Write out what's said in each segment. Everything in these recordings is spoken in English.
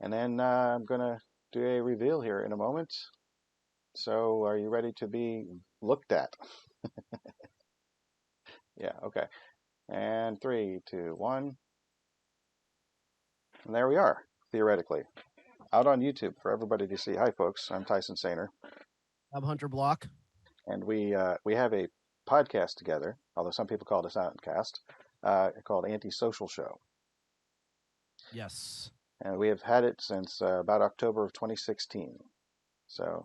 And then I'm going to do a reveal here in a moment. So are you ready to be looked at? Yeah, okay. And three, two, one. And there we are, theoretically, out on YouTube for everybody to see. Hi, folks. I'm Tyson Sainer, I'm Hunter Block. and we have a podcast together, although some people call it a soundcast, called Antisocial Show. Yes. And we have had it since about October of 2016. So,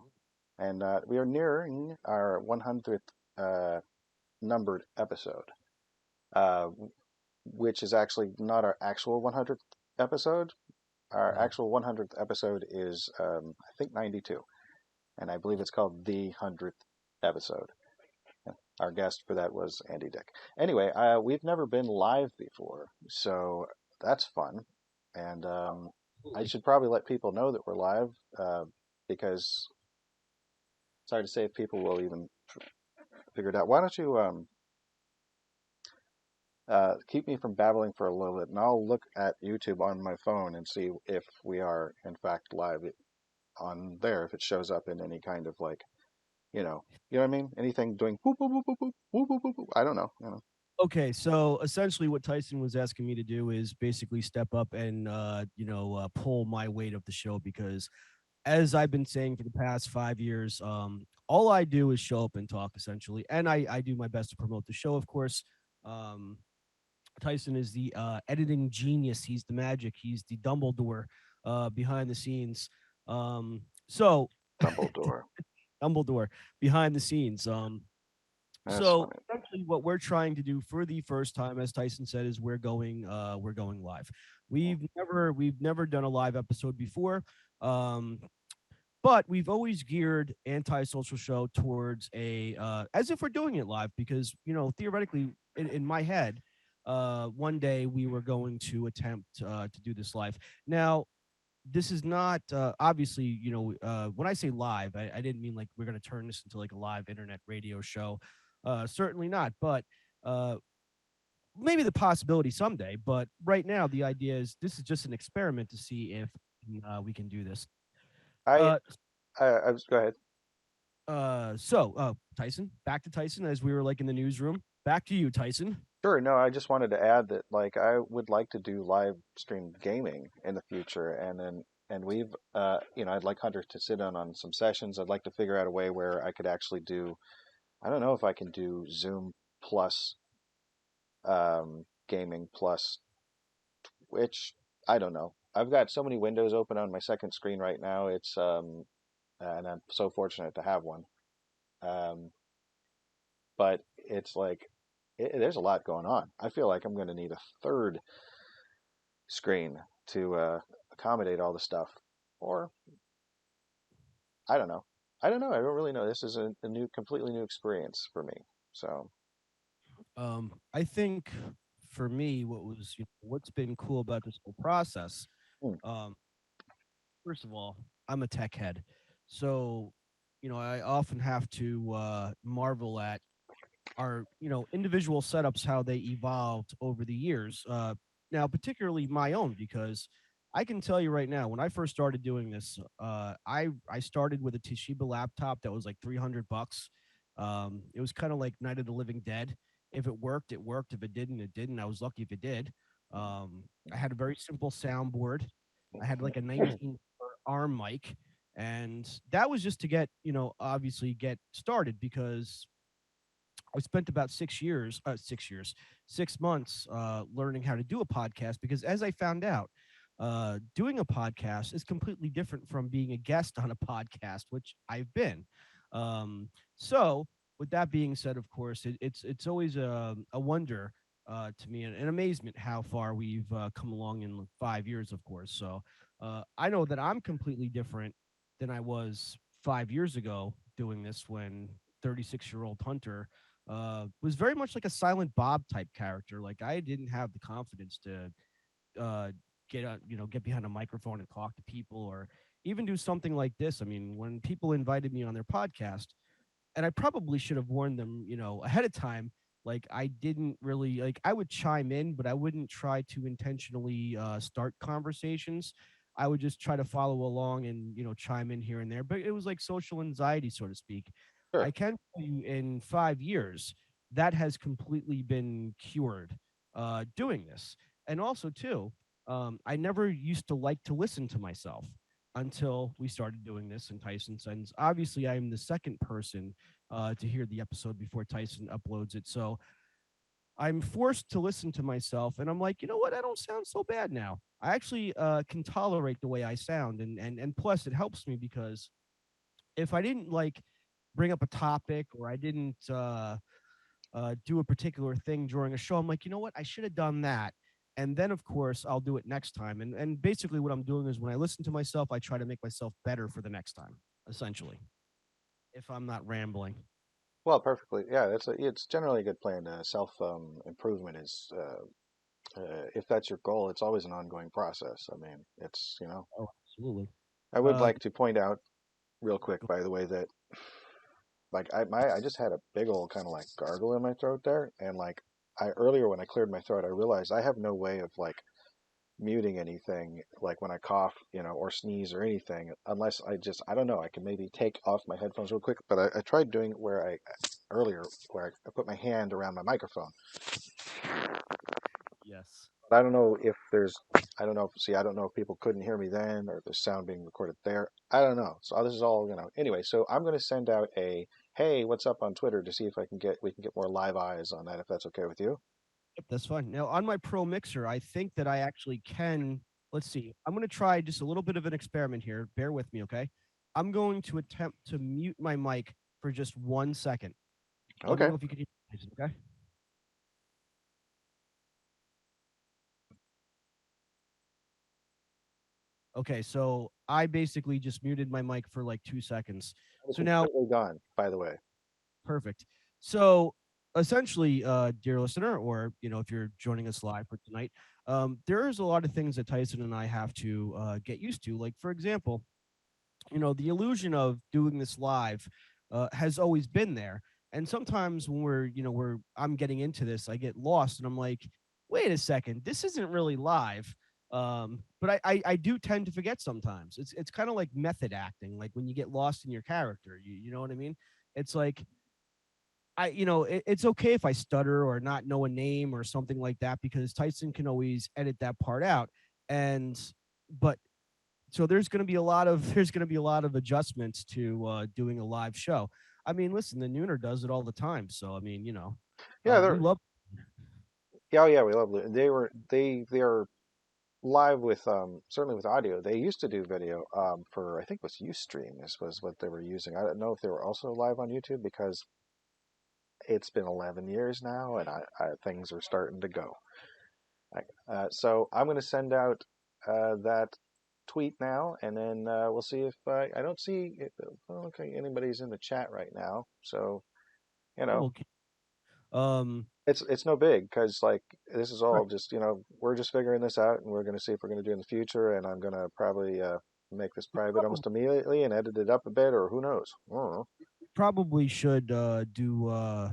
and we are nearing our 100th numbered episode, uh, which is actually not our actual 100th episode. Our No. actual 100th episode is, I think, 92, and I believe it's called the 100th episode. Our guest for that was Andy Dick. Anyway, we've never been live before, so that's fun. And I Absolutely. should probably let people know that we're live because it's hard to say if people will even figure it out. Why don't you keep me from babbling for a little bit, and I'll look at YouTube on my phone and see if we are in fact live on there. If it shows up in any kind of like, you know what I mean? Anything doing boop boop boop boop boop boop boop boop. Boop. I don't know. Okay, so essentially what Tyson was asking me to do is basically step up and pull my weight of the show because as I've been saying for the past 5 years, all I do is show up and talk essentially, and I do my best to promote the show, of course. Um, Tyson is the editing genius. He's the magic. He's the Dumbledore behind the scenes. So Dumbledore. Dumbledore behind the scenes. That's So funny. essentially, what we're trying to do for the first time, as Tyson said, is we're going live. We've never done a live episode before, um, but we've always geared anti-social show towards a as if we're doing it live because theoretically in my head, one day we were going to attempt to do this live. Now this is not obviously when I say live, I didn't mean like we're going to turn this into like a live internet radio show, certainly not, but uh maybe the possibility someday. But right now the idea is this is just an experiment to see if we can do this. I uh I was go ahead. Tyson, back to Tyson, as we were like in the newsroom, back to you, Tyson. Sure. No, I just wanted to add that like I would like to do live stream gaming in the future, and we've I'd like Hunter to sit in on some sessions. I'd like to figure out a way where I could actually do. I don't know if I can do Zoom plus gaming plus Twitch. I don't know. I've got so many windows open on my second screen right now. It's and I'm so fortunate to have one. Um, but it's like there's a lot going on. I feel like I'm going to need a third screen to accommodate all the stuff. Or I don't know. I don't know. I don't really know. This is a new, completely new experience for me. So, I think for me, what's been cool about this whole process, hmm, um, first of all, I'm a tech head, so I often have to marvel at our individual setups, how they evolved over the years. Now, particularly my own, because I can tell you right now, when I first started doing this, I started with a Toshiba laptop that was like $300. It was kind of like Night of the Living Dead. If it worked, it worked. If it didn't, it didn't. I was lucky if it did. I had a very simple soundboard. I had like a 19 arm mic, and that was just to get obviously get started because I spent about 6 years, 6 years, 6 months learning how to do a podcast because as I found out, doing a podcast is completely different from being a guest on a podcast, which I've been. Um, so, with that being said, of course, it's always a wonder to me and an amazement how far we've come along in 5 years, of course. So, I know that I'm completely different than I was 5 years ago doing this when 36-year-old Hunter was very much like a Silent Bob type character. Like I didn't have the confidence to uh, get behind a microphone and talk to people, or even do something like this. I mean, when people invited me on their podcast, and I probably should have warned them, ahead of time. Like I didn't really like I would chime in, but I wouldn't try to intentionally start conversations. I would just try to follow along and chime in here and there. But it was like social anxiety, so to speak. I Sure. can tell you, in 5 years, that has completely been cured. Doing this, and also too, I never used to like to listen to myself until we started doing this. And Tyson sends. Obviously, I am the second person to hear the episode before Tyson uploads it. So I'm forced to listen to myself, and I'm like, you know what? I don't sound so bad now. I actually can tolerate the way I sound, and plus, it helps me because if I didn't like bring up a topic, or I didn't do a particular thing during a show, I'm like, you know what? I should have done that. And then, of course, I'll do it next time. And basically, what I'm doing is when I listen to myself, I try to make myself better for the next time, essentially, if I'm not rambling. Well, perfectly. Yeah, it's generally a good plan. Self improvement is if that's your goal, it's always an ongoing process. I mean, it's Oh, absolutely. I would Uh, like to point out real quick, by the way, that like I just had a big old kind of like gargle in my throat there, and like I earlier when I cleared my throat, I realized I have no way of like muting anything like when I cough, or sneeze or anything, unless I don't know, I can maybe take off my headphones real quick, but I tried doing it where I earlier where I put my hand around my microphone. yes. But I don't know if there's I don't know if see I don't know if people couldn't hear me then or if there's sound being recorded there. I don't know. So this is all, anyway, so I'm gonna send out a hey, what's up on Twitter to see if we can get more live eyes on that if that's okay with you. Yep, that's fine. Now, on my Pro Mixer, I think that I actually can. Let's see. I'm going to try just a little bit of an experiment here. Bear with me, okay? I'm going to attempt to mute my mic for just 1 second. Let me Okay. know if you can hear me, okay? Okay, so I basically just muted my mic for like 2 seconds. That was So now, completely gone, by the way. perfect. So essentially, dear listener, or if you're joining us live for tonight, there is a lot of things that Tyson and I have to get used to. Like, for example, the illusion of doing this live has always been there. And sometimes when I'm getting into this, I get lost and I'm like, wait a second, this isn't really live. But I do tend to forget sometimes. It's kind of like method acting, like when you get lost in your character. You know what I mean? It's like it's okay if I stutter or not know a name or something like that, because Tyson can always edit that part out. And but so there's going to be a lot of adjustments to doing a live show. I mean, listen, the Nooner does it all the time, so I mean, Yeah, we they're love. yeah, oh, yeah, we love they are live with certainly with audio. They used to do video for I think it was Ustream. This was what they were using. I don't know if they were also live on YouTube because it's been 11 years now, and things are starting to go. So I'm going to send out that tweet now, and then we'll see if I don't see okay, anybody's in the chat right now. So you I'm know, okay. Um, it's no big because like this is all right. just we're just figuring this out, and we're going to see if we're going to do it in the future. And I'm going to probably make this private Probably, almost immediately and edit it up a bit, or who knows? I don't know. probably should do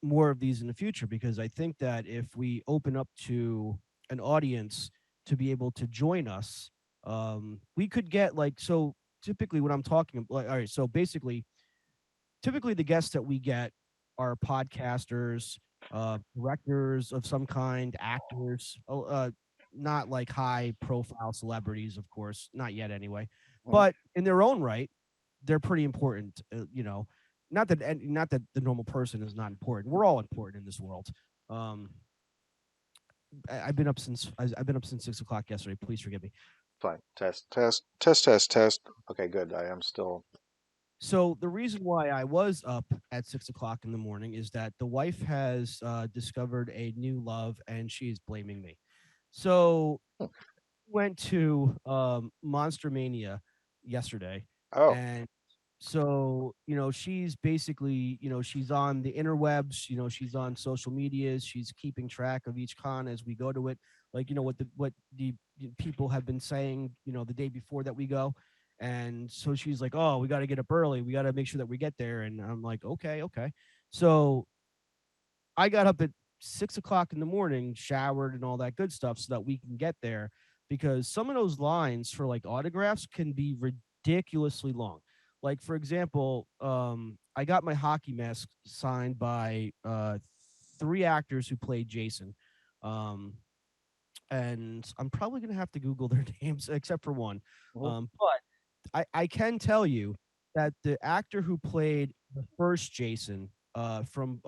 more of these in the future, because I think that if we open up to an audience to be able to join us, we could get like so. Typically, what I'm talking like, all right, so basically typically the guests that we get are podcasters, directors of some kind, actors, not like high profile celebrities, of course, not yet anyway, Mhm. but in their own right, they're pretty important. Not that the normal person is not important. We're all important in this world. Um, I've been up since I've been up since 6 o'clock yesterday. Please forgive me. Fine. Test, test, test, test, test. Okay, good. I am still. So the reason why I was up at 6 o'clock in the morning is that the wife has discovered a new love and she's blaming me. So Hmm. went to Monster Mania yesterday, Oh, and so she's basically she's on the interwebs, she's on social medias, she's keeping track of each con as we go to it, like what the people have been saying the day before that we go. And so she's like, oh, we got to get up early, we got to make sure that we get there. And I'm like, okay, okay. So I got up at 6 o'clock in the morning, showered and all that good stuff so that we can get there, because some of those lines for like autographs can be ridiculously long. Like for example, I got my hockey mask signed by three actors who played Jason. Um, and I'm probably gonna have to Google their names, except for one. Hmm. But I can tell you that the actor who played the first Jason, from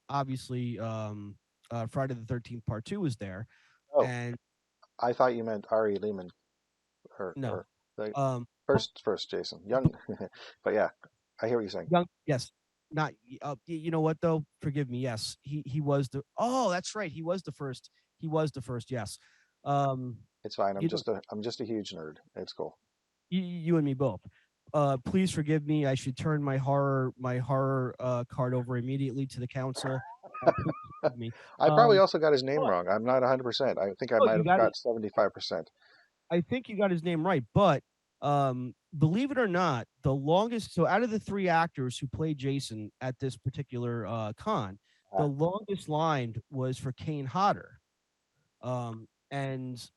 obviously Friday the 13th Part Two, was there, Oh, and I thought you meant Ari Lehman, no, or the um, first Jason Young, but yeah, I hear what you're saying. young, yes, not you know what though? Forgive me. Yes, he was the. Oh, that's right. He was the first. He was the first. Yes. Um, It's fine. you know, I'm just a huge nerd. It's cool. you and me both. Please forgive me. I should turn my horror card over immediately to the council. Please forgive me. I probably Um, also got his name but wrong. I'm not 100%. I think I oh, might you have got it. got 75%. I think you got his name right. But believe it or not, the longest. So out of the three actors who played Jason at this particular con, the Ah, longest line was for Kane Hodder. And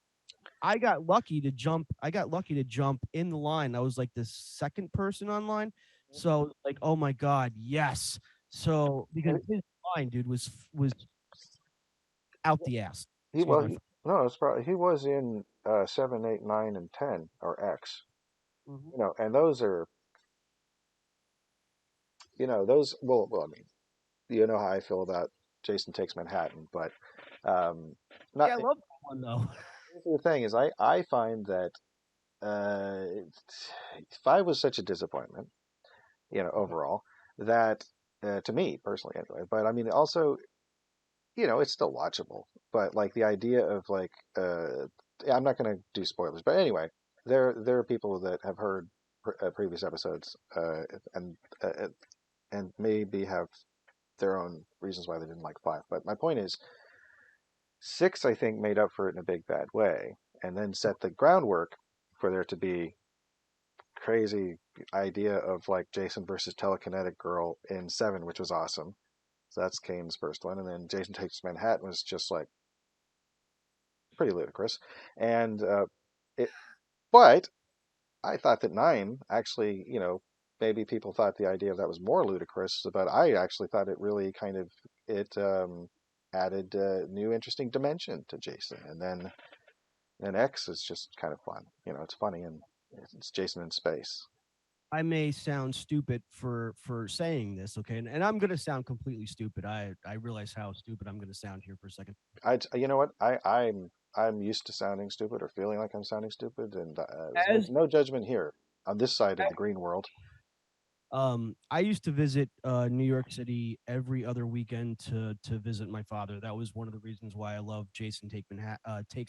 I got lucky to jump in the line. I was like the second person online. So like, oh my God, yes. So because his line, dude, was out the ass. he Excuse well, my no, it's probably he was in 7, 8, 9, and 10 or X. Mhm. And those are those. Well, I mean, you know how I feel about Jason Takes Manhattan, but not. Yeah, I love that one though. The thing is, I find that uh, 5 was such a disappointment, Okay. overall, that to me personally anyway. But I mean, also, it's still watchable. But like the idea of like, yeah, I'm not going to do spoilers, but anyway, there are people that have heard previous episodes, and uh, and maybe have their own reasons why they didn't like 5. But my point is, 6, I think, made up for it in a big bad way, and then set the groundwork for there to be crazy idea of like Jason versus telekinetic girl in 7, which was awesome. So that's Kane's first one, and then Jason Takes Manhattan was just like pretty ludicrous, and it. But I thought that 9 actually, maybe people thought the idea of that was more ludicrous, but I actually thought it really kind of it added new interesting dimension to Jason, and then X is just kind of fun. It's funny and it's Jason in space. I may sound stupid for saying this, okay, and I'm gonna sound completely stupid. I realize how stupid I'm gonna sound here for a second. You know what? I'm used to sounding stupid or feeling like I'm sounding stupid, and there's As no judgment here on this side of the green world. I used to visit New York City every other weekend to visit my father. That was one of the reasons why I love Takes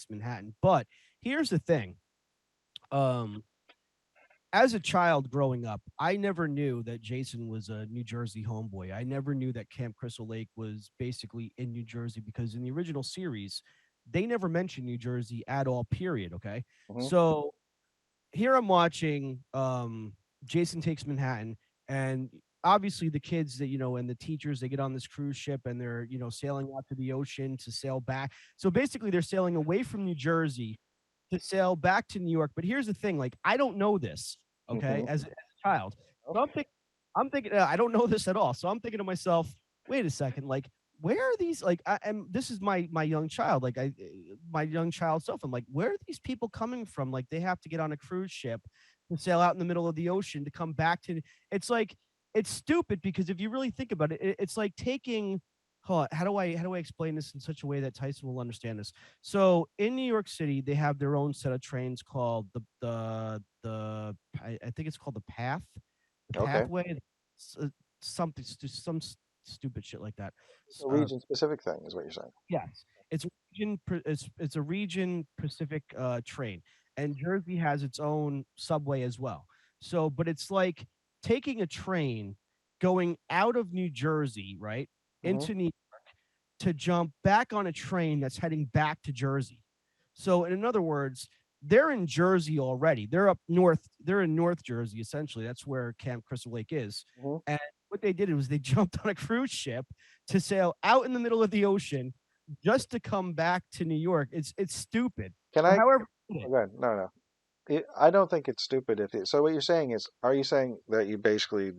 Manhattan. But here's the thing. Um, as a child growing up, I never knew that Jason was a New Jersey homeboy. I never knew that Camp Crystal Lake was basically in New Jersey because in the original series, they never mentioned New Jersey at all, period. Okay. Hmm. So here I'm watching Jason Takes Manhattan, and obviously the kids that and the teachers, they get on this cruise ship and they're sailing out to the ocean to sail back. So basically, they're sailing away from New Jersey to sail back to New York. But here's the thing: like I don't know this, okay, Hmm. as a child. So Okay. I'm thinking, I don't know this at all. So I'm thinking to myself, wait a second, like where are these and this is my young child my young child self. I'm like, where are these people coming from? Like they have to get on a cruise ship to sail out in the middle of the ocean to come back to. It's like it's stupid because if you really think about it, it's like taking. Hold on, how do I explain this in such a way that Tyson will understand this? So in New York City, they have their own set of trains called I think it's called the Okay. pathway, s- uh, stupid shit like that. It's a region specific thing, is what you're saying. Yes, it's a region Pacific train, and Jersey has its own subway as well. So, but it's like taking a train going out of New Jersey, right, Hmm. into New to jump back on a train that's heading back to Jersey. So, in other words, they're in Jersey already. They're up north. They're in North Jersey, essentially. That's where Camp Crystal Lake is. Hmm. And what they did was they jumped on a cruise ship to sail out in the middle of the ocean just to come back to New York. It's stupid. Can But I however, it. Oh, good. No, no. I don't think it's stupid if it, so what you're saying is, are you saying that you basically,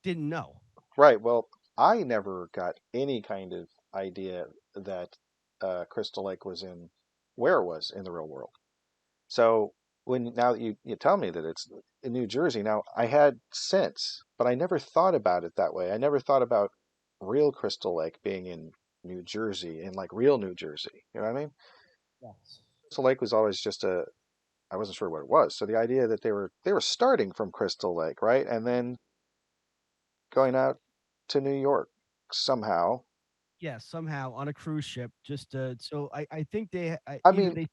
Didn't know. right, well, I never got any kind of idea that Crystal Lake was in where it was in the real world. So when now that you tell me that it's in New Jersey, now I had sense, but I never thought about it that way. I never thought about real Crystal Lake being in New Jersey, in like real New Jersey. You know what I mean? Yes. Crystal Lake was always just a, I wasn't sure what it was. So the idea that they were starting from Crystal Lake, right? And then going out to New York somehow. Yeah, somehow on a cruise ship. Just so I think I either mean, they.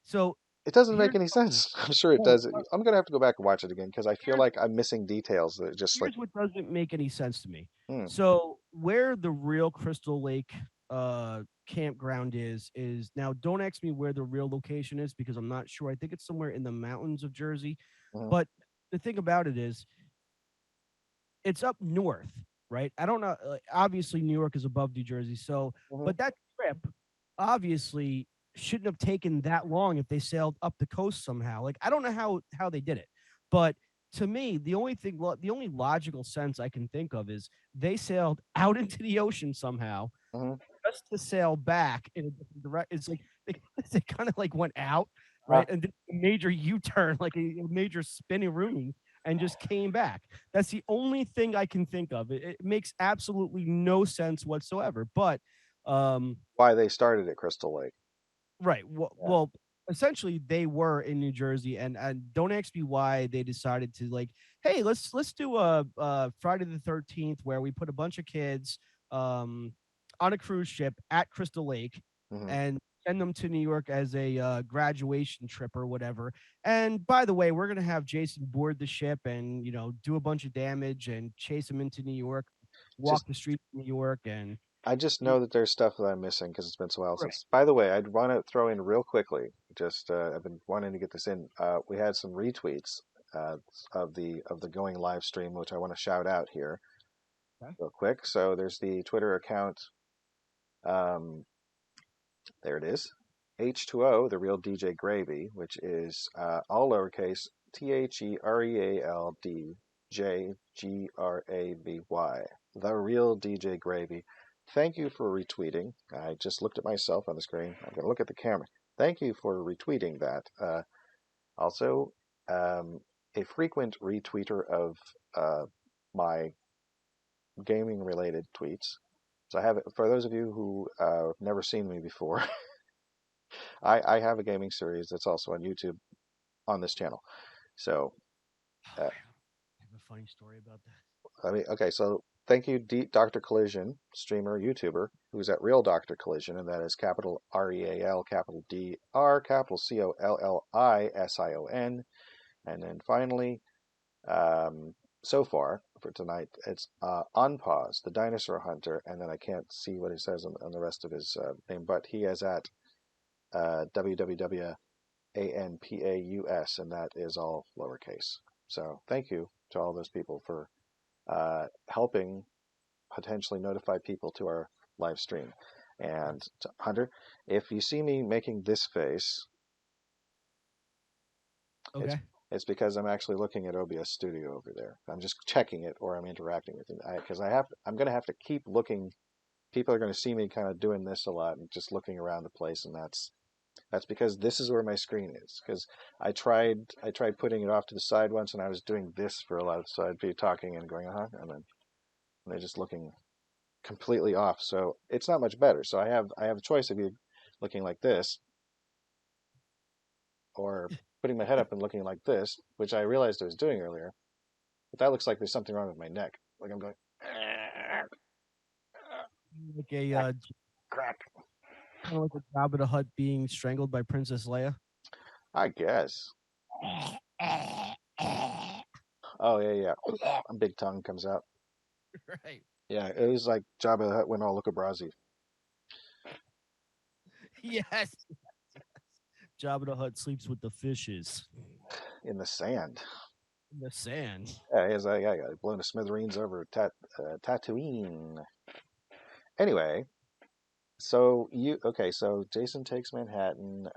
So it doesn't make here's any sense. I'm sure it no, does. I'm gonna have to go back and watch it again because I feel here's like I'm missing details that just like, here's what doesn't make any sense to me. hmm, So where the real Crystal Lake campground is now, don't ask me where the real location is because I'm not sure. I think it's somewhere in the mountains of Jersey. hmm, But the thing about it is it's up north, right? I don't know. Obviously, New York is above New Jersey, so hmm, but that trip obviously shouldn't have taken that long if they sailed up the coast somehow. Like I don't know how they did it, but to me, the only logical sense I can think of is they sailed out into the ocean somehow hmm. just to sail back in a different direction. It's like they, they kind of like went out, Uh, right? And did a major U-turn, like a major spinning rooney, and just came back. That's the only thing I can think of. It makes absolutely no sense whatsoever. But um, why they started at Crystal Lake? right. Well, Yeah. essentially they were in New Jersey, and don't ask me why they decided to like, hey, let's do a Friday the 13th where we put a bunch of kids um on a cruise ship at Crystal Lake Hmm. and send them to New York as a graduation trip or whatever. And by the way, we're gonna have Jason board the ship and do a bunch of damage and chase him into New York, Just walk the streets of New York, and I just know that there's stuff that I'm missing because it's been so well right. since. By the way, I'd want to throw in real quickly. Just I've been wanting to get this in. We had some retweets uh, of the going live stream, which I want to shout out here Okay. real quick. So there's the Twitter account. Um, there it is. H2O, the real DJ Gravy, which is all lowercase TheRealDJGravy. The real DJ Gravy. Thank you for retweeting. I just looked at myself on the screen. I'm going to look at the camera. Thank you for retweeting that. Also, a frequent retweeter of my gaming related tweets. So I have, for those of you who have never seen me before, I have a gaming series that's also on YouTube on this channel. So, Oh, uh, I have a funny story about that. I mean, okay, so thank you, Dr. Collision, streamer, YouTuber, who's at Real Dr. Collision, and that is capital REAL, capital DR, capital COLLISION. And then finally, um, so far for tonight, it's on pause, the Dinosaur Hunter, and then I can't see what he says on the rest of his name, but he is at www ANPAUS, and that is all lowercase. So thank you to all those people for helping potentially notify people to our live stream. And to Hunter, if you see me making this face, it's Okay. it's because I'm actually looking at OBS Studio over there. I'm just checking it, or I'm interacting with it. Because I'm going to have to keep looking. People are going to see me kind of doing this a lot and just looking around the place, and that's because this is where my screen is. Because I tried putting it off to the side once, and I was doing this for a lot. So I'd be talking and going, and then they're just looking completely off. So it's not much better. So I have a choice of you looking like this or putting my head up and looking like this, which I realized I was doing earlier. But that looks like there's something wrong with my neck. Like I'm going Like a crack. kind of like a Jabba the Hutt being strangled by Princess Leia. I guess. Oh yeah, yeah. A big tongue comes out. Right. Yeah, it was like Jabba the Hutt went all Lucabrazi Yes. Jabba the Hutt sleeps with the fishes in the sand. in the sand. Yeah, he's like, I got blown to smithereens over Tatooine. Anyway, So you okay? So Jason Takes Manhattan.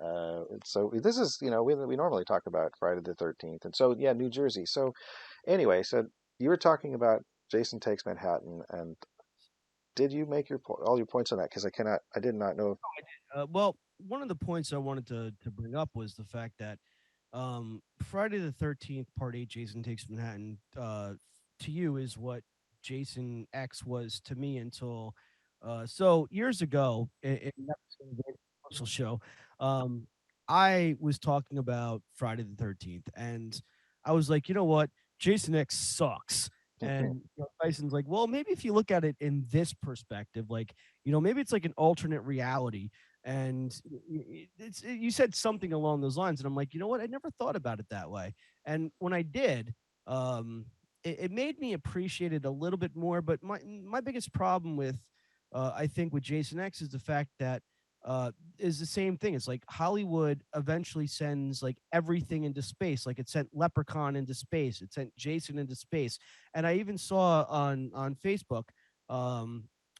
So this is we normally talk about Friday the 13th, and so yeah, New Jersey. So anyway, so you were talking about Jason Takes Manhattan, and did you make all your points on that? Because I did not know. Well, one of the points I wanted to bring up was the fact that Friday the 13th, Part 8, Jason Takes Manhattan, to you is what Jason X was to me until so years ago in an episode of the social show. Um, I was talking about Friday the 13th, and I was like, you know what? Jason X sucks. And Tyson's like, well, maybe if you look at it in this perspective, like, maybe it's like an alternate reality. And you said something along those lines, and I'm like, you know what? I never thought about it that way. And when I did, it made me appreciate it a little bit more. But my biggest problem with, I think, with Jason X is the fact that is the same thing. It's like Hollywood eventually sends like everything into space. Like it sent Leprechaun into space. It sent Jason into space. And I even saw on Facebook,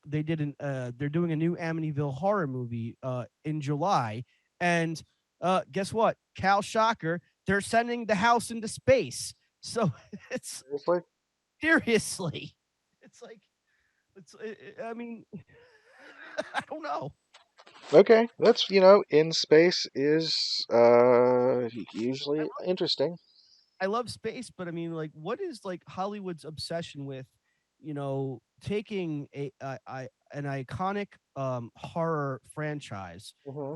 they're doing a new Amityville horror movie in July, and guess what? Cal Shocker, they're sending the house into space. So it's Seriously? seriously, it's like I mean, I don't know. Okay, that's in space is usually interesting. I love space, but I mean, like, what is like Hollywood's obsession with, taking an iconic horror franchise, Hmm.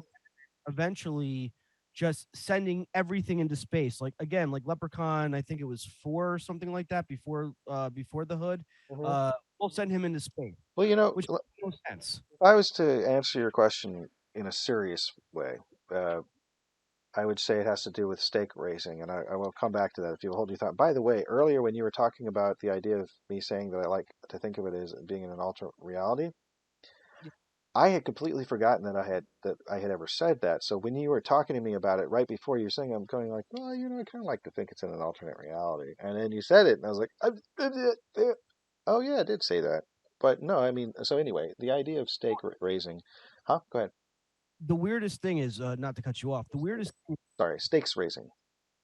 eventually just sending everything into space. Like again, like Leprechaun, I think it was 4 or something like that before the hood. Hmm. We'll send him into space, Well, which makes no sense. if I was to answer your question in a serious way, uh, I would say it has to do with stake raising, and I will come back to that if you hold your thought. By the way, earlier when you were talking about the idea of me saying that I like to think of it as being in an alternate reality, Yeah. I had completely forgotten that I had ever said that. So when you were talking to me about it right before you were saying, I'm going like, well, I kind of like to think it's in an alternate reality, and then you said it, and I was like, oh yeah, I did say that, but no, I mean, so anyway, the idea of stake raising, huh? Go ahead. The weirdest thing is, not to cut you off. Sorry, stakes raising.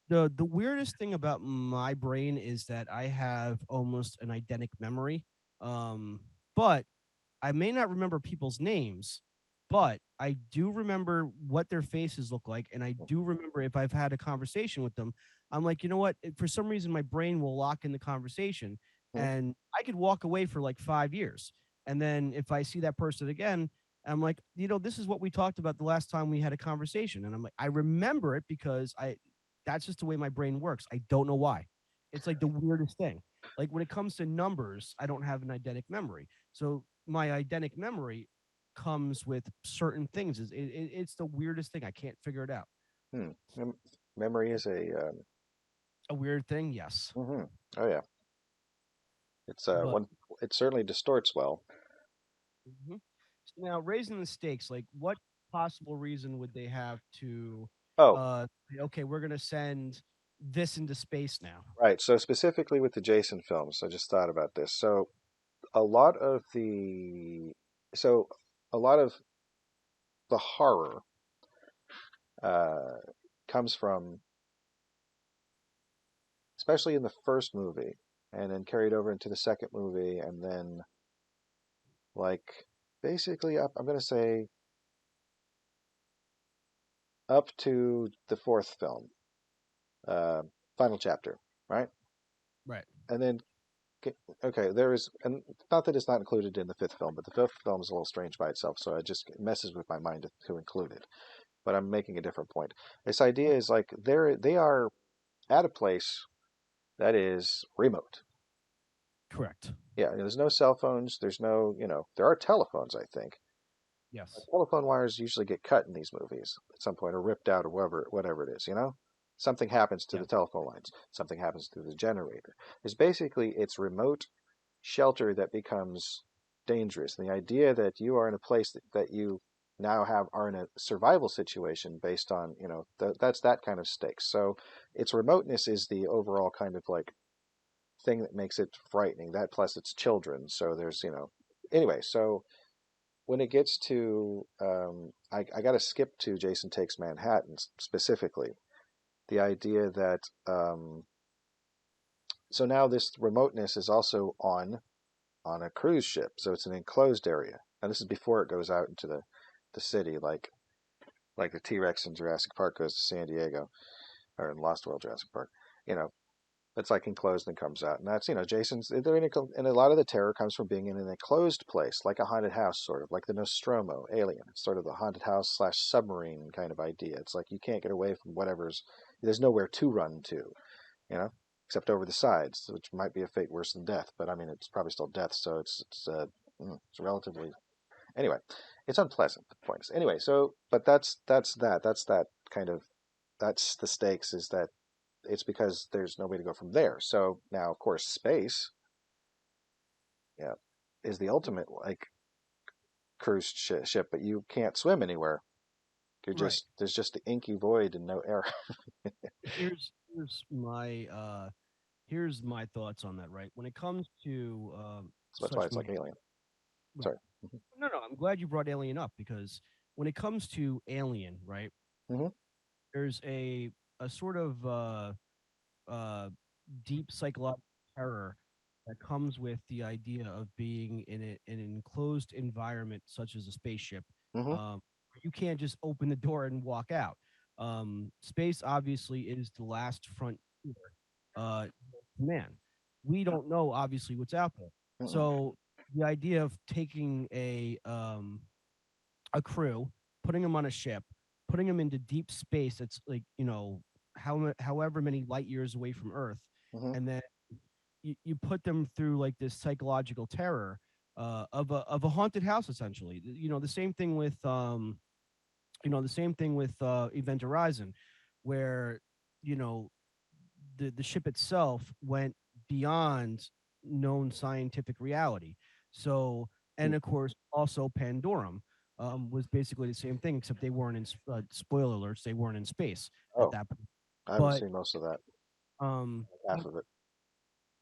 The weirdest thing about my brain is that I have almost an eidetic memory. But I may not remember people's names, but I do remember what their faces look like, and I do remember if I've had a conversation with them. I'm like, you know what? For some reason, my brain will lock in the conversation, Hmm? and I could walk away for like 5 years, and then if I see that person again, I'm like, this is what we talked about the last time we had a conversation, and I'm like, I remember it because I that's just the way my brain works. I don't know why. It's like the weirdest thing. Like when it comes to numbers, I don't have an eidetic memory. So my eidetic memory comes with certain things. It's the weirdest thing. I can't figure it out. Hmm. Memory is a A weird thing, yes. mhm. Oh yeah, it's But one. It certainly distorts well. mhm. So now raising the stakes, like what possible reason would they have to Oh, say, okay, we're gonna send this into space now? right. So specifically with the Jason films, I just thought about this. A lot of the so a lot of the horror uh, comes from, especially in the first movie, and then carried over into the second movie, and then like basically up. I'm going to say up to the fourth film, uh, final chapter, right? Right. And then okay, there is, and not that it's not included in the fifth film, but the fifth film is a little strange by itself, so it messes with my mind to include it. But I'm making a different point. This idea is like they are at a place that is remote. Correct. Yeah, there's no cell phones. There's no, there are telephones, I think. Yes. Telephone wires usually get cut in these movies at some point or ripped out or whatever it is. Something happens to Yeah. the telephone lines. Something happens to the generator. It's remote shelter that becomes dangerous. And the idea that you are in a place that you now are in a survival situation based on, that's that kind of stakes. So its remoteness is the overall kind of like thing that makes it frightening. That plus it's children. So there's, anyway, so when it gets to I got to skip to Jason Takes Manhattan specifically. The idea that so now this remoteness is also on a cruise ship, so it's an enclosed area. And this is before it goes out into the city, like the T-Rex in Jurassic Park goes to San Diego, or in Lost World Jurassic Park. You know, it's like enclosed and comes out, and that's Jason's. They're in and a lot of the terror comes from being in an enclosed place, like a haunted house, sort of like the Nostromo Alien. It's sort of the haunted house slash submarine kind of idea. It's like you can't get away from whatever's. There's nowhere to run to, you know, except over the sides, which might be a fate worse than death. But I mean, it's probably still death, so it's relatively anyway. It's unpleasant. The point is anyway. So, but that's that kind of that's the stakes is that it's because there's no way to go from there. So now, of course, space, yeah, is the ultimate like cruise ship, but you can't swim anywhere. You're Right. just there's just the inky void and no air. Here's my thoughts on that. Right. When it comes to So that's why such it's like movies, Alien. right? Sorry. No, no. I'm glad you brought Alien up because when it comes to Alien, right, Mm-hmm. there's a sort of uh, deep psychological terror that comes with the idea of being in an enclosed environment such as a spaceship. Mm-hmm. Um, you can't just open the door and walk out. Space obviously is the last frontier. Uh, Man, we don't know obviously what's out there. Mm-mm. So the idea of taking a crew, putting them on a ship, putting them into deep space that's like however many light years away from Earth, Mm-hmm. and then you put them through like this psychological terror of a haunted house essentially. The same thing with Event Horizon, where you know the ship itself went beyond known scientific reality. So, and of course, also Pandorum was basically the same thing, except they weren't in spoiler alerts, they weren't in space at Oh, that point. I haven't But seen most of that. um, Half of it.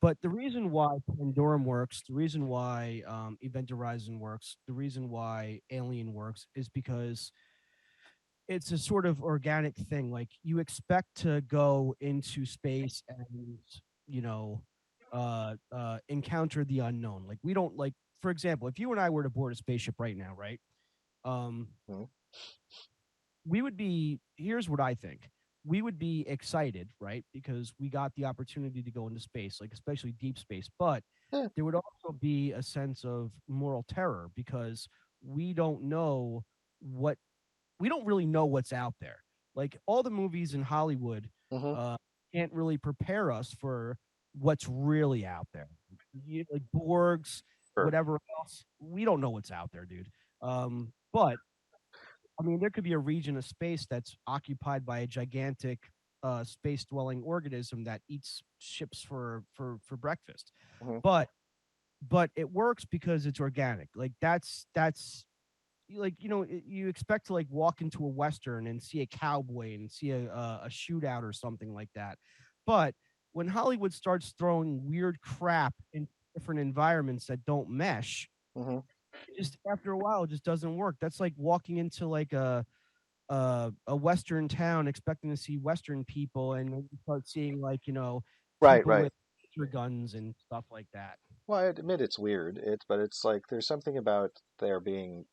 but the reason why Pandorum works, the reason why Event Horizon works, the reason why Alien works is because it's a sort of organic thing. Like you expect to go into space and you know encounter the unknown. Like we don't like, for example, if you and I were to board a spaceship right now, right? Um, Mm-hmm. we would be. Here's what I think. We would be excited, right? Because we got the opportunity to go into space, like especially deep space. But Yeah. there would also be a sense of moral terror because we don't know what we don't really know what's out there. Like all the movies in Hollywood Mm-hmm. uh, can't really prepare us for what's really out there. Like Borgs, Sure. whatever else, we don't know what's out there, dude. But I mean, there could be a region of space that's occupied by a gigantic space-dwelling organism that eats ships for breakfast. Mm-hmm. But but it works because it's organic. Like that's like you expect to like walk into a western and see a cowboy and see a shootout or something like that, but when Hollywood starts throwing weird crap in different environments that don't mesh, Mm-hmm. it just after a while it just doesn't work. That's like walking into like a western town expecting to see western people, and then you start seeing like Right. people Right. with laser guns and stuff like that. Well, I admit it's weird. But it's like there's something about there being.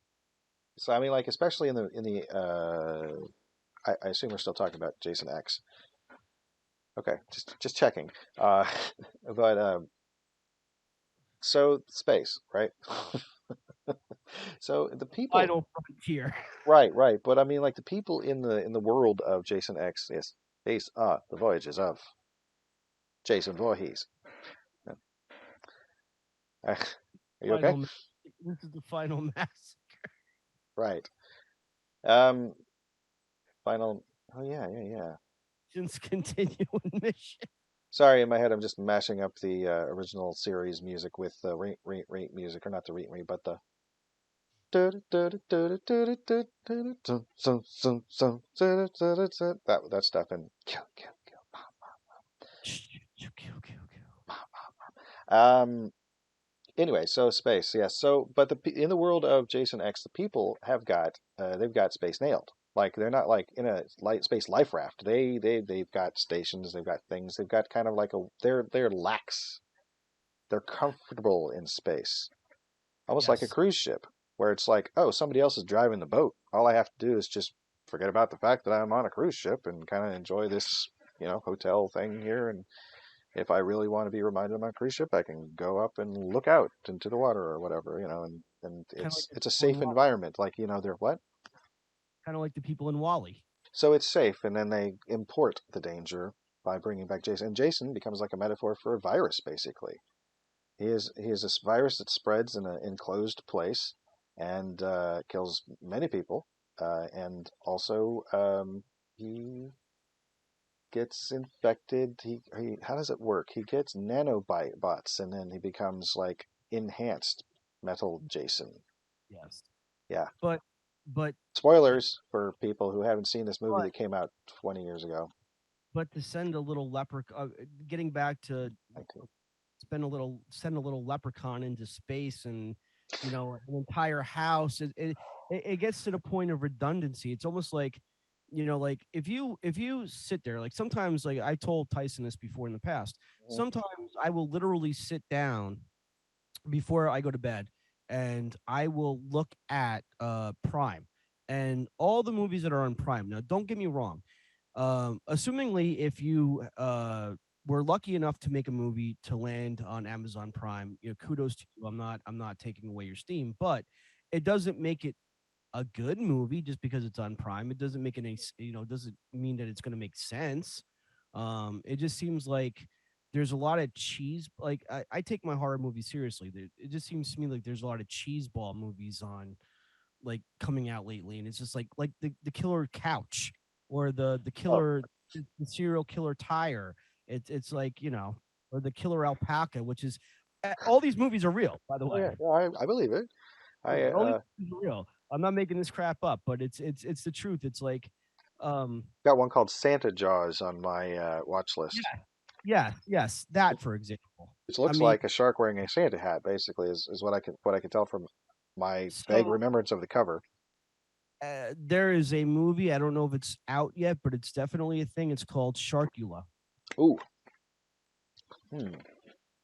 So I mean, like especially in the. I assume we're still talking about Jason X. Okay, just checking. Uh, but so space, right? So the people, Final frontier. right. But I mean, like the people in the world of Jason X, yes, these are the voyages of Jason Voorhees. Are you okay? Final This is the final mass. Right. Um, final. Oh yeah. Continuing mission. Sorry, in my head, I'm just mashing up the original series music with the re music, or not the re, but the that stuff and kill, kill, kill. Okay, okay, okay. Um, Anyway, so space, yes. So, but in the world of Jason X, the people have got they've got space nailed. Like they're not like in a light space life raft. They've got stations, they've got things, they've got kind of like a they're lax. They're comfortable in space, almost like a Yes, cruise ship, where it's like, oh, somebody else is driving the boat. All I have to do is just forget about the fact that I'm on a cruise ship and kind of enjoy this, hotel thing here. And if I really want to be reminded I'm on a cruise ship, I can go up and look out into the water or whatever, and kind of like the it's a people in safe environment. Like, they're what? kind of like the people in Wally. So it's safe, and then they import the danger by bringing back Jason. And Jason becomes like a metaphor for a virus, basically. He is this virus that spreads in an enclosed place and kills many people. And also, he gets infected. He how does it work? He gets nanobots, and then he becomes like enhanced metal Jason. Yes, Yeah. but but Spoilers for people who haven't seen this movie but that came out 20 years ago. but to send a little getting back to 19. send a little leprechaun into space, and an entire house, it gets to the point of redundancy. It's almost like, like if you sit there, like sometimes, like I told Tyson this before in the past, Mhm. sometimes I will literally sit down before I go to bed, and I will look at Prime and all the movies that are on Prime. Now, don't get me wrong. Assumingly, if you were lucky enough to make a movie to land on Amazon Prime, kudos to you. I'm not taking away your steam, but it doesn't make it a good movie just because it's on Prime. It doesn't make any, doesn't mean that it's going to make sense. It just seems like there's a lot of cheese. Like I take my horror movies seriously. It just seems to me like there's a lot of cheese ball movies on, like, coming out lately, and it's just like the killer couch, or the Oh, killer, the serial killer tire. It's like, or the killer alpaca, which is, all these movies are real, by the oh way. yeah, yeah, I believe it. I All these movies are real. I'm not making this crap up, but it's the truth. It's like, um, got one called Santa Jaws on my watch list, yeah, yes, that, for example. which I looks mean, like a shark wearing a Santa hat. Basically, is what I can tell from my vague so remembrance of the cover. there is a movie. I don't know if it's out yet, but it's definitely a thing. It's called Sharkula. Ooh, hmm,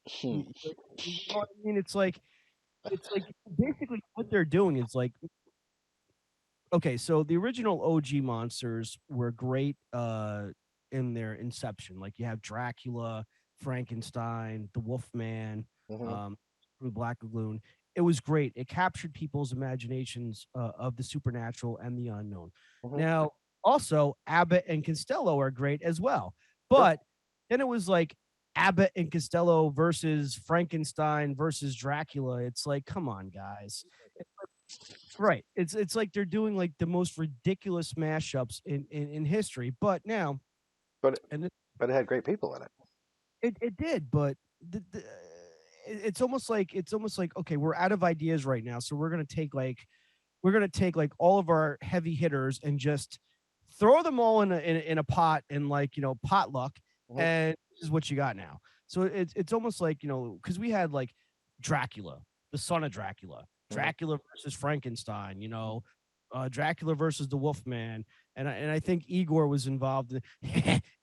hmm. You know what I mean? It's like basically what they're doing is like, okay, so the original OG monsters were great in their inception. Like you have Dracula, Frankenstein, the Wolfman, Hmm. um, the Black Lagoon. It was great. It captured people's imaginations of the supernatural and the unknown. Hmm. Now, also Abbott and Costello are great as well. Sure. But then it was like Abbott and Costello versus Frankenstein versus Dracula. It's like, come on, guys. Right. It's like they're doing like the most ridiculous mashups in history. But now, but it, and but it had great people in it. it did, but it's almost like, okay, we're out of ideas right now, so we're gonna take like all of our heavy hitters and just throw them all in a pot, and, like, potluck, Hmm. and this is what you got now. So it's almost like, because we had like Dracula, the son of Dracula, Hmm. Dracula versus Frankenstein, Dracula versus the Wolfman, and I think Igor was involved.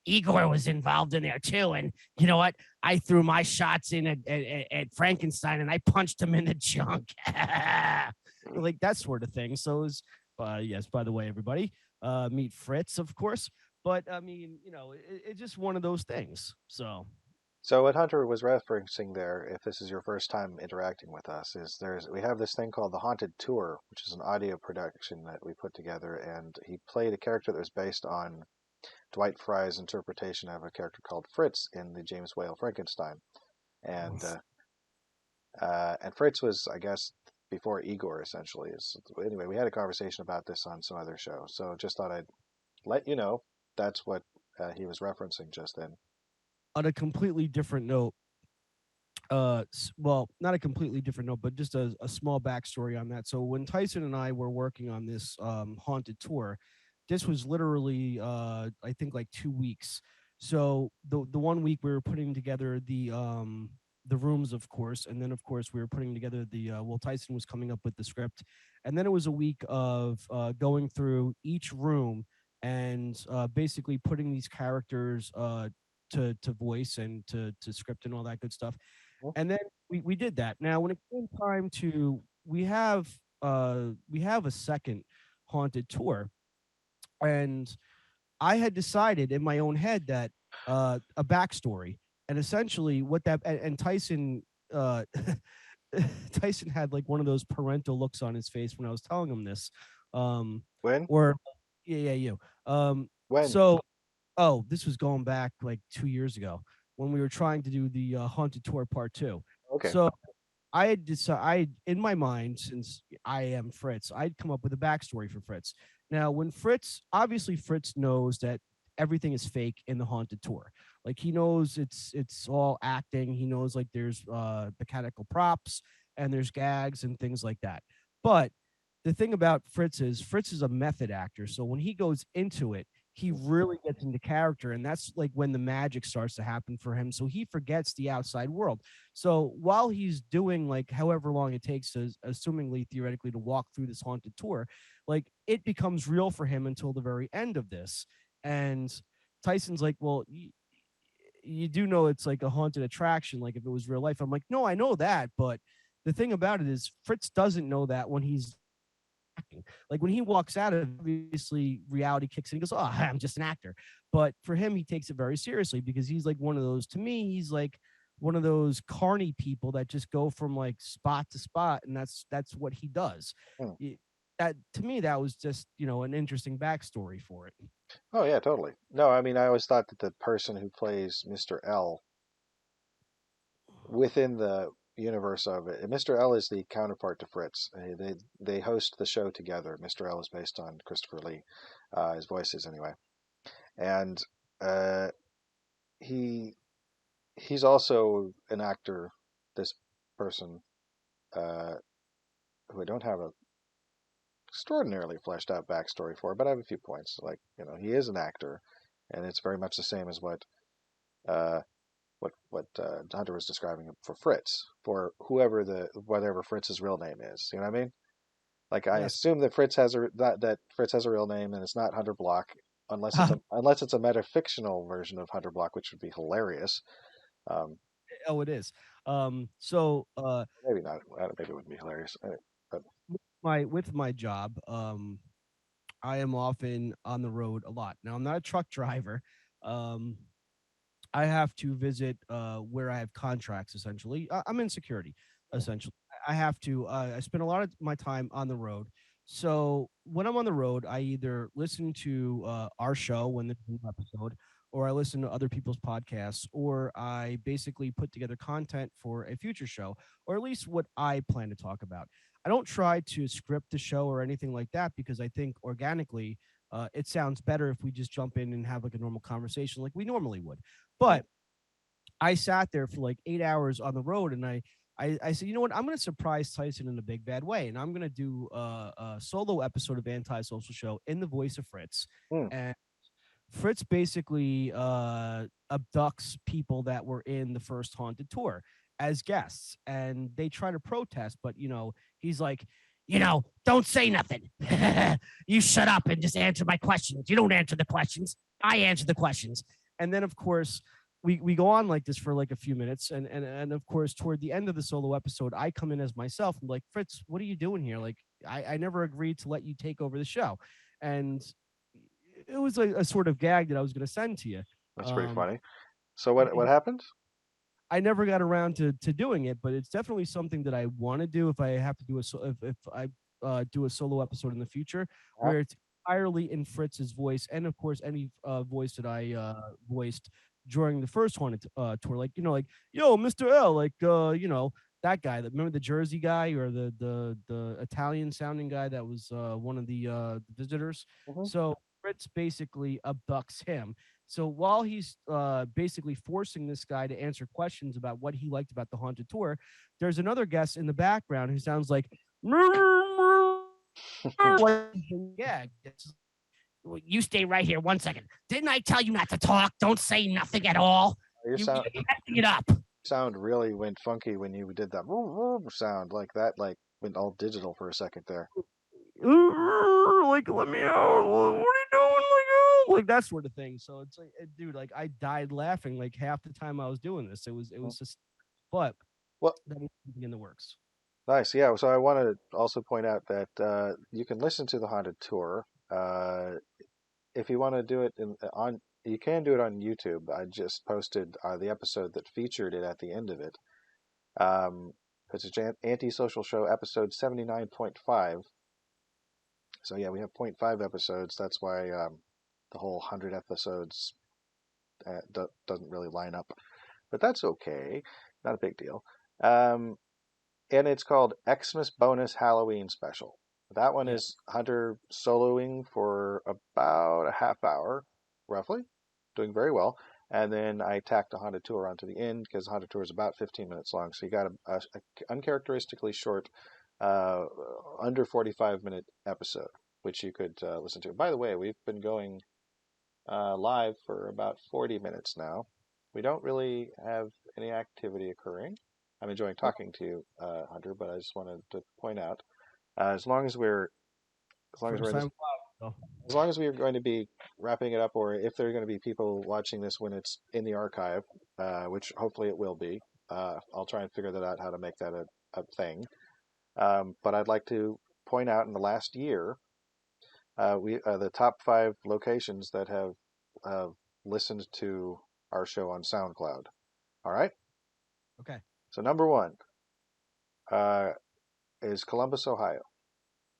Igor was involved in there too, and you know what? I threw my shots in at Frankenstein, and I punched him in the junk. Like that sort of thing. So, yes, by the way, everybody, meet Fritz, of course. But I mean, it's just one of those things. So, So what Hunter was referencing there, if this is your first time interacting with us, is we have this thing called the Haunted Tour, which is an audio production that we put together, and he played a character that was based on Dwight Frye's interpretation of a character called Fritz in the James Whale Frankenstein. And Fritz was, I guess, before Igor essentially is. Anyway, we had a conversation about this on some other show, so just thought I'd let you know that's what he was referencing just then. on a completely different note, well, not a completely different note, but just a small backstory on that. So when Tyson and I were working on this haunted tour, this was literally I think like 2 weeks. So the one week we were putting together the rooms, of course, and then of course we were putting together the well, Tyson was coming up with the script, and then it was a week of going through each room and basically putting these characters to voice and to script and all that good stuff. Mhm. And then we did that. Now, when it came time to we have a second haunted tour, and I had decided in my own head that a backstory, and essentially what that and Tyson uh, Tyson had like one of those parental looks on his face when I was telling him this, um, When? or yeah, you. When? So oh, this was going back like 2 years ago when we were trying to do the haunted tour part two. Okay. So I had decided, I in my mind, since I am Fritz, I'd come up with a backstory for Fritz. Now, when Fritz, obviously, Fritz knows that everything is fake in the haunted tour. Like he knows it's all acting. He knows like there's mechanical props and there's gags and things like that. But the thing about Fritz is a method actor. So when he goes into it, he really gets into character, and that's like when the magic starts to happen for him. So he forgets the outside world. So while he's doing like however long it takes to, assumingly theoretically, to walk through this haunted tour, like it becomes real for him until the very end of this. And Tyson's like, well, you do know it's like a haunted attraction, like if it was real life. I'm like, no, I know that, but the thing about it is Fritz doesn't know that when he's acting. Like when he walks out of it, obviously reality kicks in. He goes, "Oh, I'm just an actor." But for him, he takes it very seriously because he's like one of those. To me, he's like one of those carny people that just go from like spot to spot, and that's what he does. Hmm. That to me, that was just an interesting backstory for it. Oh yeah, totally. No, I mean, I always thought that the person who plays Mr. L within the universe of it, Mr. L is the counterpart to Fritz. They host the show together. Mr. L is based on Christopher Lee, his voice is anyway, and uh, he he's also an actor. This person, uh, who I don't have a extraordinarily fleshed out backstory for, but I have a few points. Like, he is an actor, and it's very much the same as uh, what Hunter was describing for Fritz, for whatever Fritz's real name is. You know what I mean? Like, I Yes. assume that Fritz has a real name, and it's not Hunter Block, unless it's a metafictional version of Hunter Block, which would be hilarious. Um, Oh, it is. So maybe not. Maybe it wouldn't be hilarious. But with my job, I am often on the road a lot. Now, I'm not a truck driver. Um, I have to visit where I have contracts. Essentially, I'm in security. Essentially, I have to. I spend a lot of my time on the road. So when I'm on the road, I either listen to our show when there's a new episode, or I listen to other people's podcasts, or I basically put together content for a future show, or at least what I plan to talk about. I don't try to script the show or anything like that because I think organically it sounds better if we just jump in and have like a normal conversation like we normally would. hmm, But I sat there for like 8 hours on the road, and I said, you know what? I'm going to surprise Tyson in a big bad way, and I'm going to do a solo episode of Antisocial Show in the voice of Fritz. hmm, And Fritz basically abducts people that were in the first haunted tour as guests, and they try to protest, but he's like, don't say nothing. You shut up and just answer my questions. You don't answer the questions. I answer the questions. And then, of course, we go on like this for like a few minutes, and of course, toward the end of the solo episode, I come in as myself. I'm like, Fritz, what are you doing here? Like, I never agreed to let you take over the show, and it was a sort of gag that I was going to send to you. that's pretty Um, funny. So what happened? I never got around to doing it, but it's definitely something that I want to do if I have to do if I do a solo episode in the future Huh? where it's entirely in Fritz's voice, and of course any voice that I voiced during the first one tour, like like yo Mr. L, like that guy that remember the Jersey guy or the Italian sounding guy that was one of the visitors. Hmm. So Fritz basically abducts him, so while he's basically forcing this guy to answer questions about what he liked about the haunted tour, there's another guest in the background who sounds like yeah. You stay right here 1 second. Didn't I tell you not to talk? Don't say nothing at all. You're You're sound messing it up. sound really went funky when you did that sound like that, like went all digital for a second there. Like let me out. What are you doing? Like that sort of thing. So it's like, dude, like I died laughing like half the time I was doing this. It was just, but Well, that is something in the works. nice. Yeah. So I want to also point out that you can listen to the haunted tour. If you want to do it you can do it on YouTube. I just posted the episode that featured it at the end of it. Um, it's an antisocial show episode 79.5. So yeah, we have point 0.5 episodes. That's why the whole 100 episodes doesn't really line up, but that's okay. Not a big deal. Um, and it's called Xmas Bonus Halloween Special. That one Yeah. is Hunter soloing for about a half hour, roughly, doing very well. And then I tacked a Haunted Tour onto the end because Haunted Tour is about 15 minutes long. So you got a uncharacteristically short, uh, under 45-minute episode, which you could listen to. By the way, we've been going live for about 40 minutes now. We don't really have any activity occurring. I'm enjoying talking to you, Hunter, but I just wanted to point out, as long as we're as long as we're First in this, time. So. as long as we're going to be wrapping it up, or if there are going to be people watching this when it's in the archive, which hopefully it will be, I'll try and figure that out how to make that a thing. But I'd like to point out in the last year, we the top 5 locations that have uh, listened to our show on SoundCloud. All right. Okay. So number 1 uh, is Columbus, Ohio.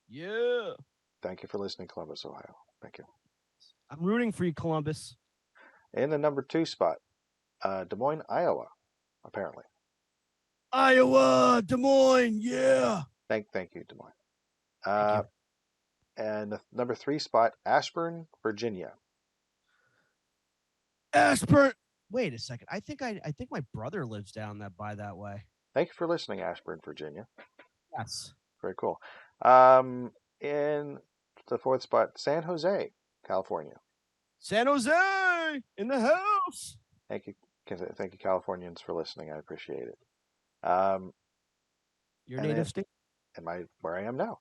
Yeah. Thank you for listening, Columbus, Ohio. Thank you. I'm rooting for you, Columbus. In the number 2 spot, Des Moines, Iowa. Apparently. Iowa, Des Moines. Yeah. Thank you, Des Moines. Thank Uh, you. and the number 3 spot, Ashburn, Virginia. Ashburn. Wait a second. I think my brother lives down that by that way. Thank you for listening, Ashburn, Virginia. Yes. Very cool. In the 4th spot, San Jose, California. San Jose in the house. Thank you, thank you, Californians, for listening. I appreciate it. Um, Your and then, native state. where I am now,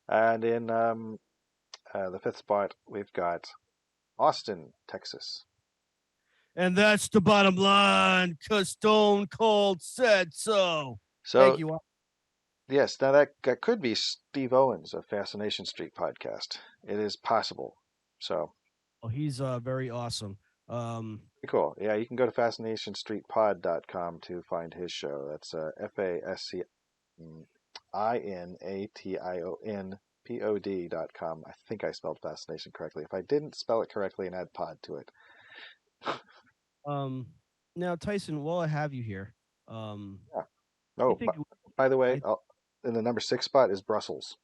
and in the 5th spot, we've got Austin, Texas. And that's the bottom line, because Stone Cold said so. Thank So you. yes, now that could be Steve Owens of Fascination Street podcast. It is possible. So Oh, he's very awesome. Um, cool. Yeah, you can go to fascinationstreetpod.com to find his show. That's FASCINATIONPOD.com. I think I spelled fascination correctly. If I didn't spell it correctly and add pod to it. um, now Tyson, while I have you here, Yeah. I Oh, think by the way, I in the number 6 spot is Brussels.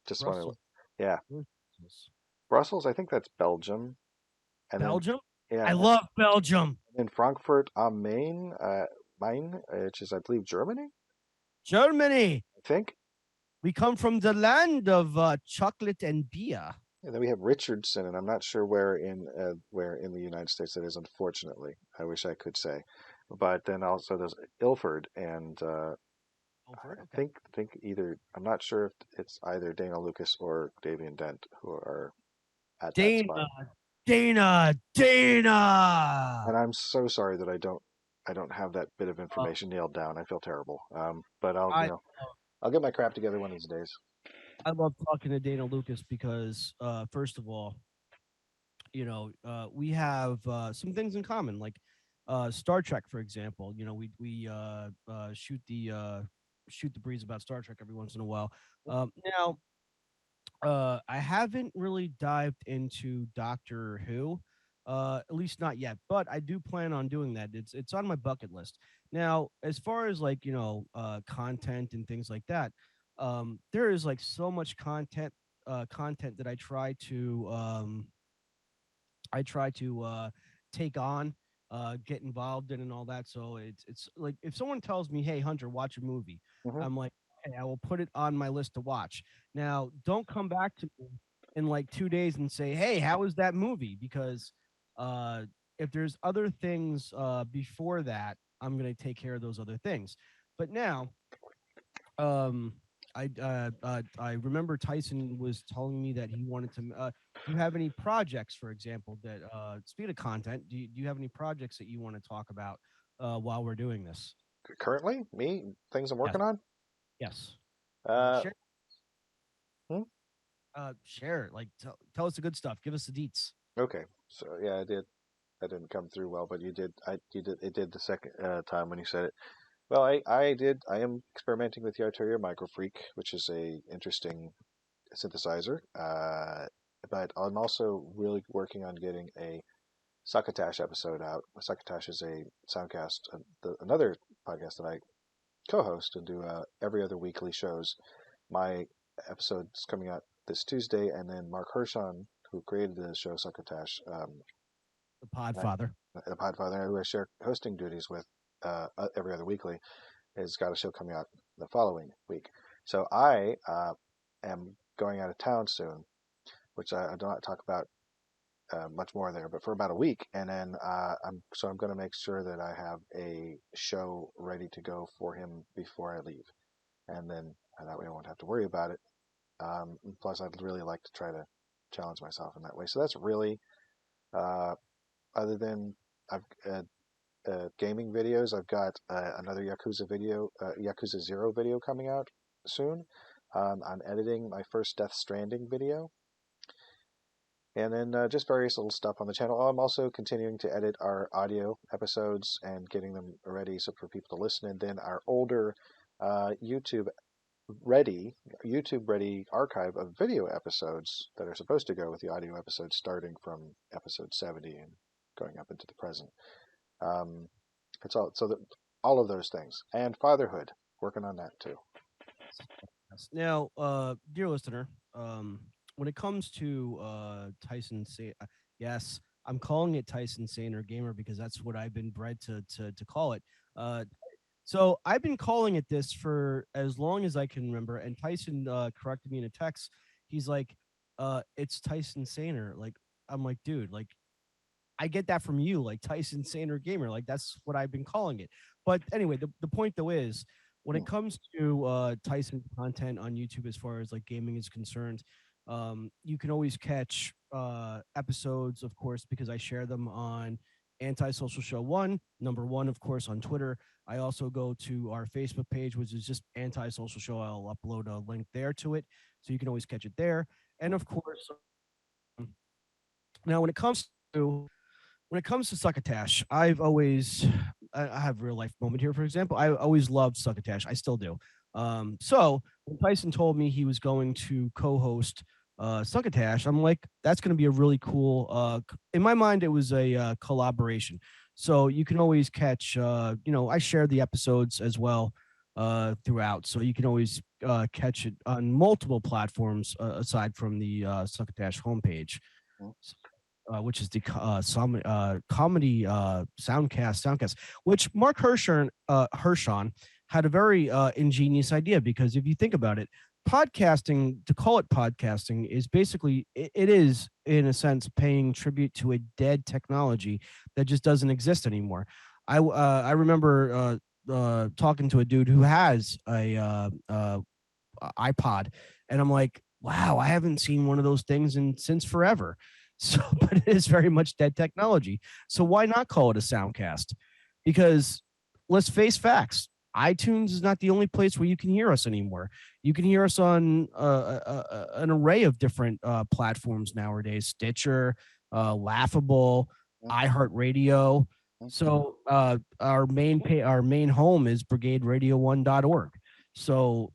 Just want to, Brussels, yeah, Brussels, Brussels. I think that's Belgium, and then Belgium. yeah, I love Belgium. and then Frankfurt am Main, which is I believe Germany. Germany. I think. We come from the land of chocolate and beer. And then we have Richardson, and I'm not sure where in the United States that is. Unfortunately, I wish I could say. But then also there's Ilford, and Over. I Okay. think either I'm not sure if it's either Dana Lucas or Davian Dent who are at that spot. Dana, Dana. And I'm so sorry that I don't have that bit of Uh, information nailed down. I feel terrible. But I'll I I'll get my crap together one of these days. I love talking to Dana Lucas because first of all, we have some things in common, like Star Trek, for example. We shoot the breeze about Star Trek every once in a while. Now, I haven't really dived into Doctor Who, at least not yet, but I do plan on doing that. It's on my bucket list. Now, as far as like content and things like that, there is like so much content that I try to take on, get involved in, and all that. So it's like if someone tells me, "Hey, Hunter, watch a movie," Hmm. I'm like, "Okay, I will put it on my list to watch." Now, don't come back to me in like 2 days and say, "Hey, how was that movie?" Because If there's other things before that, I'm going to take care of those other things. But now, um, I remember Tyson was telling me that he wanted to. Do you have any projects, for example, that speaking of content, do you have any projects that you want to talk about while we're doing this? Currently, me, things I'm Yes, working on. yes. Uh, Share, hmm? share. Like, tell us the good stuff. Give us the deets. Okay. So yeah, I did. That didn't come through well, but you did. You did. It did the second time when you said it. Well, I did. I am experimenting with the Arturia Microfreak, which is a interesting synthesizer. But I'm also really working on getting a Succotash episode out. Succotash is a soundcast, another podcast that I co-host and do every other weekly shows. My episode's coming out this Tuesday, and then Mark Hershon, who created the show Succotash, The Podfather. the Podfather, who I share hosting duties with every other weekly, has got a show coming out the following week. So I am going out of town soon, which I do not talk about much more there, but for about a week, and then I'm going to make sure that I have a show ready to go for him before I leave, and then that way I won't have to worry about it. Plus, I'd really like to try to challenge myself in that way. So that's really uh, other than I've gaming videos. I've got another Yakuza Zero video coming out soon. I'm editing my first Death Stranding video, and then just various little stuff on the channel. I'm also continuing to edit our audio episodes and getting them ready so for people to listen. And then our older uh, YouTube ready YouTube ready archive of video episodes that are supposed to go with the audio episodes starting from episode 70 and going up into the present. Um, it's all so that all of those things and fatherhood, working on that too. Yes. Now, dear listener, when it comes to Tyson say, yes, I'm calling it Tyson Saner Gamer because that's what I've been bred to call it. Uh, so I've been calling it this for as long as I can remember. And Tyson corrected me in a text. He's like, "It's Tyson Saner." Like, I'm like, dude, like I get that from you, like Tyson Saner Gamer. Like that's what I've been calling it. But anyway, the point though is when it Hmm. comes to Tyson content on YouTube as far as like gaming is concerned, you can always catch episodes, of course, because I share them on Antisocial Show One, number one, of course, on Twitter. I also go to our Facebook page, which is just Antisocial Show. I'll upload a link there to it, so you can always catch it there. And of course, now when it comes to succotash, I've always I have a real life moment here. For example, I always loved succotash. I still do. So when Tyson told me he was going to co-host succotash, I'm like, that's going to be a really cool. In my mind, it was a collaboration. So you can always catch. I share the episodes as well throughout, so you can always catch it on multiple platforms aside from the succotash homepage, Hmm. which is the comedy soundcast, which Mark Hershon had a very ingenious idea because if you think about it, podcasting to call it podcasting is basically it is in a sense paying tribute to a dead technology that just doesn't exist anymore. I remember talking to a dude who has a iPod, and I'm like, wow, I haven't seen one of those things in since forever. So, but it is very much dead technology. So why not call it a soundcast? Because let's face facts. iTunes is not the only place where you can hear us anymore. You can hear us on an array of different platforms nowadays: Stitcher, Laughable, iHeartRadio. So our main home is BrigadeRadio1.org. So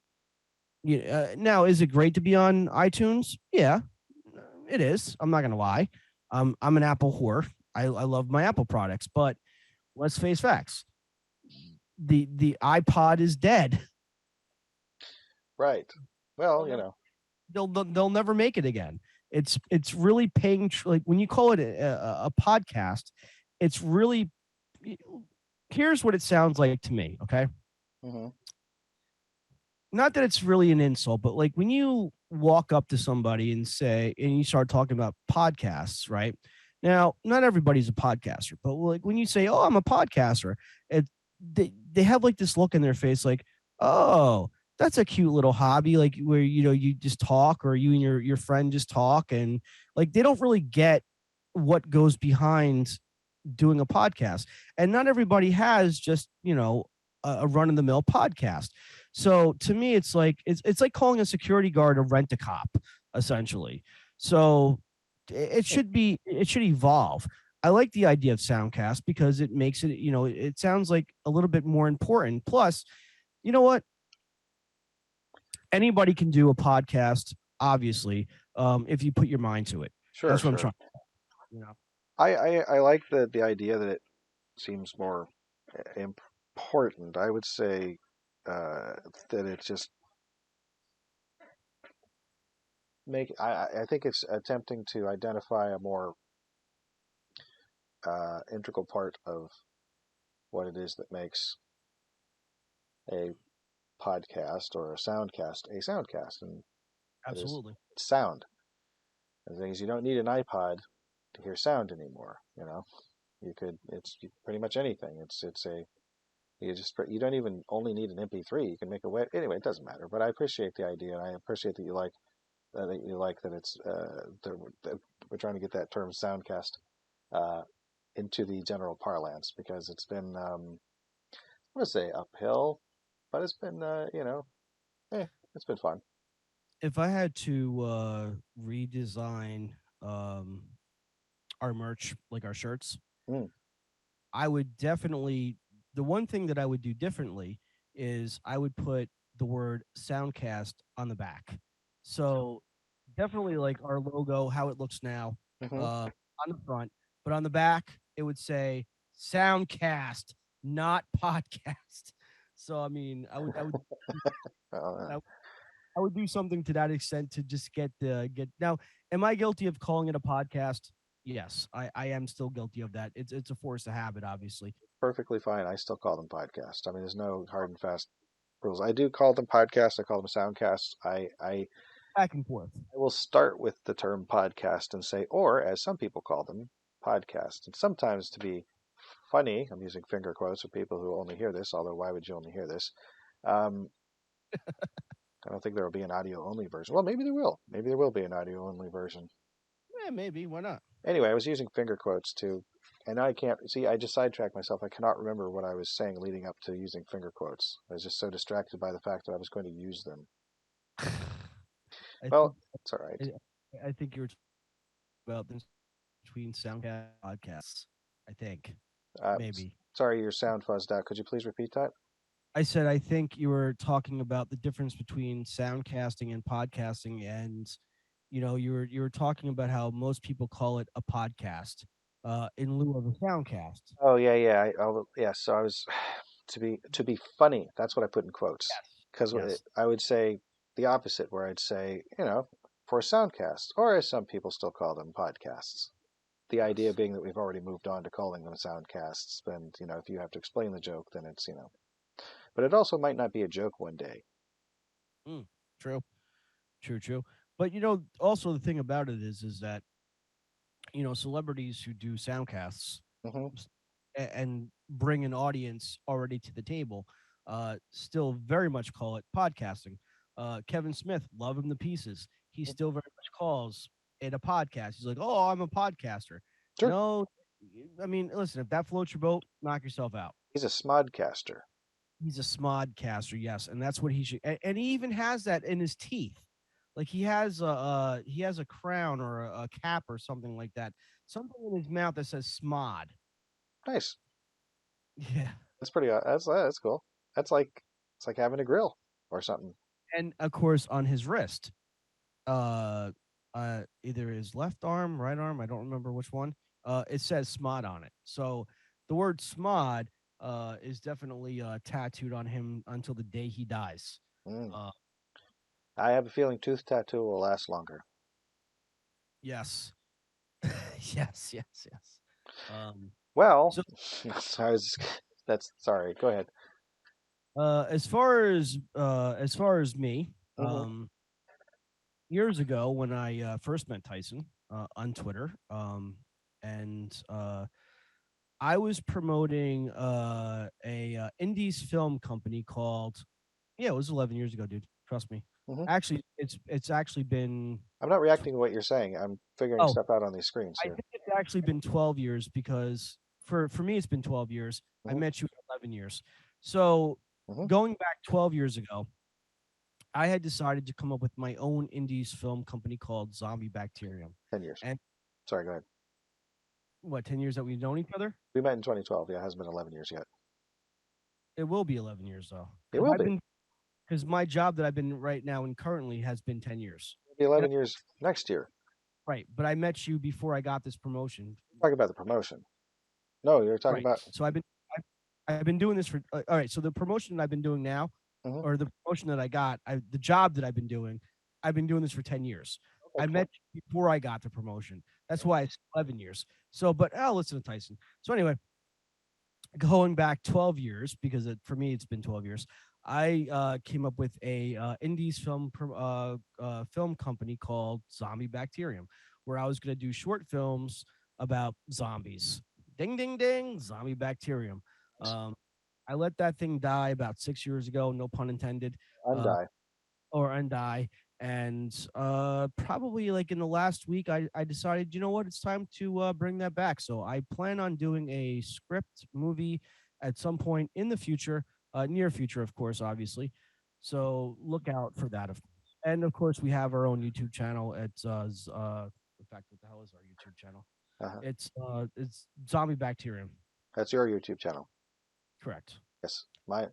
now, is it great to be on iTunes? Yeah, it is. I'm not gonna lie. I'm an Apple whore. I love my Apple products, but let's face facts. The iPod is dead. Right. Well, They'll never they'll never make it again. It's really paying like when you call it a podcast. It's really here's what it sounds like to me. Okay, hmm not that it's really an insult, but like when you walk up to somebody and say, and you start talking about podcasts, right? Now, not everybody's a podcaster, but like when you say, "Oh, I'm a podcaster," it they have like this look in their face, like, "Oh, that's a cute little hobby," like where you just talk, or you and your friend just talk, and like they don't really get what goes behind doing a podcast. And not everybody has just a run of the mill podcast. So to me, it's like calling a security guard a rent a cop, essentially. So it should evolve. I like the idea of soundcast because it makes it, it sounds like a little bit more important. Plus, you know what, anybody can do a podcast, obviously, if you put your mind to it. Sure, That's what I'm sure. trying, you know. I like the idea that it seems more important. I would say uh, that it's just I think it's attempting to identify a more integral part of what it is that makes a podcast or a soundcast, and it is Absolutely. sound. The thing is, you don't need an iPod to hear sound anymore. You could it's pretty much anything. It's a you don't even only need an MP3. You can make a web anyway. It doesn't matter. But I appreciate the idea, and I appreciate that it's that we're trying to get that term soundcast uh, into the general parlance because it's been I want to say uphill, but it's been it's been fun. If I had to redesign um, our merch, like our shirts, Mm. I would definitely. The one thing that I would do differently is I would put the word Soundcast on the back. So definitely like our logo, how it looks now, Hmm. on the front, but on the back it would say Soundcast, not podcast. So I mean, Uh, I I would do something to that extent to just get now. Am I guilty of calling it a podcast? Yes, I am still guilty of that. It's a force of habit, obviously. Perfectly fine. I still call them podcasts. I mean, there's no hard and fast rules. I do call them podcasts. I call them soundcasts. Back and forth. I will start with the term podcast and say, or as some people call them, podcast. And sometimes to be funny, I'm using finger quotes for people who only hear this, although why would you only hear this? Um, I don't think there will be an audio only version. Well, maybe there will. Maybe there will be an audio only version. Yeah, maybe. Why not? Anyway, I was using finger quotes too, and I can't see. I just sidetracked myself. I cannot remember what I was saying leading up to using finger quotes. I was just so distracted by the fact that I was going to use them. I Well, think it's all right. I, I think you were talking about this between soundcast and podcasts. I think maybe. Sorry, your sound fuzzed out. Could you please repeat that? I said I think you were talking about the difference between soundcasting and podcasting, and you were talking about how most people call it a podcast in lieu of a soundcast. Oh yeah, yeah. Yeah. So I was to be funny. That's what I put in quotes Yes. because Yes. I would say the opposite, where I'd say, for a soundcast, or as some people still call them, podcasts. The idea Yes. being that we've already moved on to calling them soundcasts, and if you have to explain the joke, then it's. But it also might not be a joke one day. Mm, true. True. True. But also the thing about it is that celebrities who do soundcasts Hmm. and bring an audience already to the table still very much call it podcasting. Kevin Smith, love him to pieces. He still very much calls it a podcast. He's like, "Oh, I'm a podcaster." Sure. No, I mean, listen, if that floats your boat, knock yourself out. He's a smodcaster. He's a smodcaster, yes, and that's what he should. And he even has that in his teeth. Like he has a crown or a cap or something like that. Something in his mouth that says smod. Nice. Yeah. That's pretty. That's cool. That's like it's like having a grill or something. And of course on his wrist, uh either his left arm, right arm, I don't remember which one, it says smod on it. So the word smod is definitely tattooed on him until the day he dies. Mm. uh I have a feeling tooth tattoo will last longer. yes. Yes, yes, yes. um Well, so I was. That's sorry. Go ahead. as far as me, Hmm. years ago when I first met Tyson on Twitter, and I was promoting a indies film company called. Yeah, it was 11 years ago, dude. Trust me. Hmm. Actually, it's actually been. I'm not reacting to what you're saying. I'm figuring Oh, stuff out on these screens I here. think it's actually been 12 years because for me it's been 12 years. I Hmm. met you at 11 years. So Hmm. going back 12 years ago, I had decided to come up with my own indies film company called Zombie Bacterium. 10 years. And Sorry, go ahead. what, 10 years that we've known each other? We met in 2012. Yeah, it hasn't been 11 years yet. It will be 11 years though. It Because will I've be. been because my job that I've been right now and currently has been 10 years. It'll be And 11 years next year. right, but I met you before I got this promotion. Talking about the promotion. No, you're talking Right. about. So I've been doing this for all right. So the promotion that I've been doing now, Hmm. or the promotion that I got, the job that I've been doing this for 10 years. Okay, I cool. met you before I got the promotion. That's Okay. why it's 11 years. So, but I'll listen to Tyson. So anyway, going back 12 years because for me it's been 12 years. I came up with a indies film company called Zombie Bacterium, where I was going to do short films about zombies. Ding ding ding, Zombie Bacterium. Nice. Um, I let that thing die about 6 years ago, no pun intended. Uh, Undie. or Undie. And probably like in the last week, I decided, you know what, it's time to bring that back. So I plan on doing a script movie at some point in the future, near future, of course, obviously. So look out for that. And of course, we have our own YouTube channel. In fact, what the hell is our YouTube channel? Uh-huh. It's Zombie Bacterium. That's your YouTube channel. Correct. Yes. My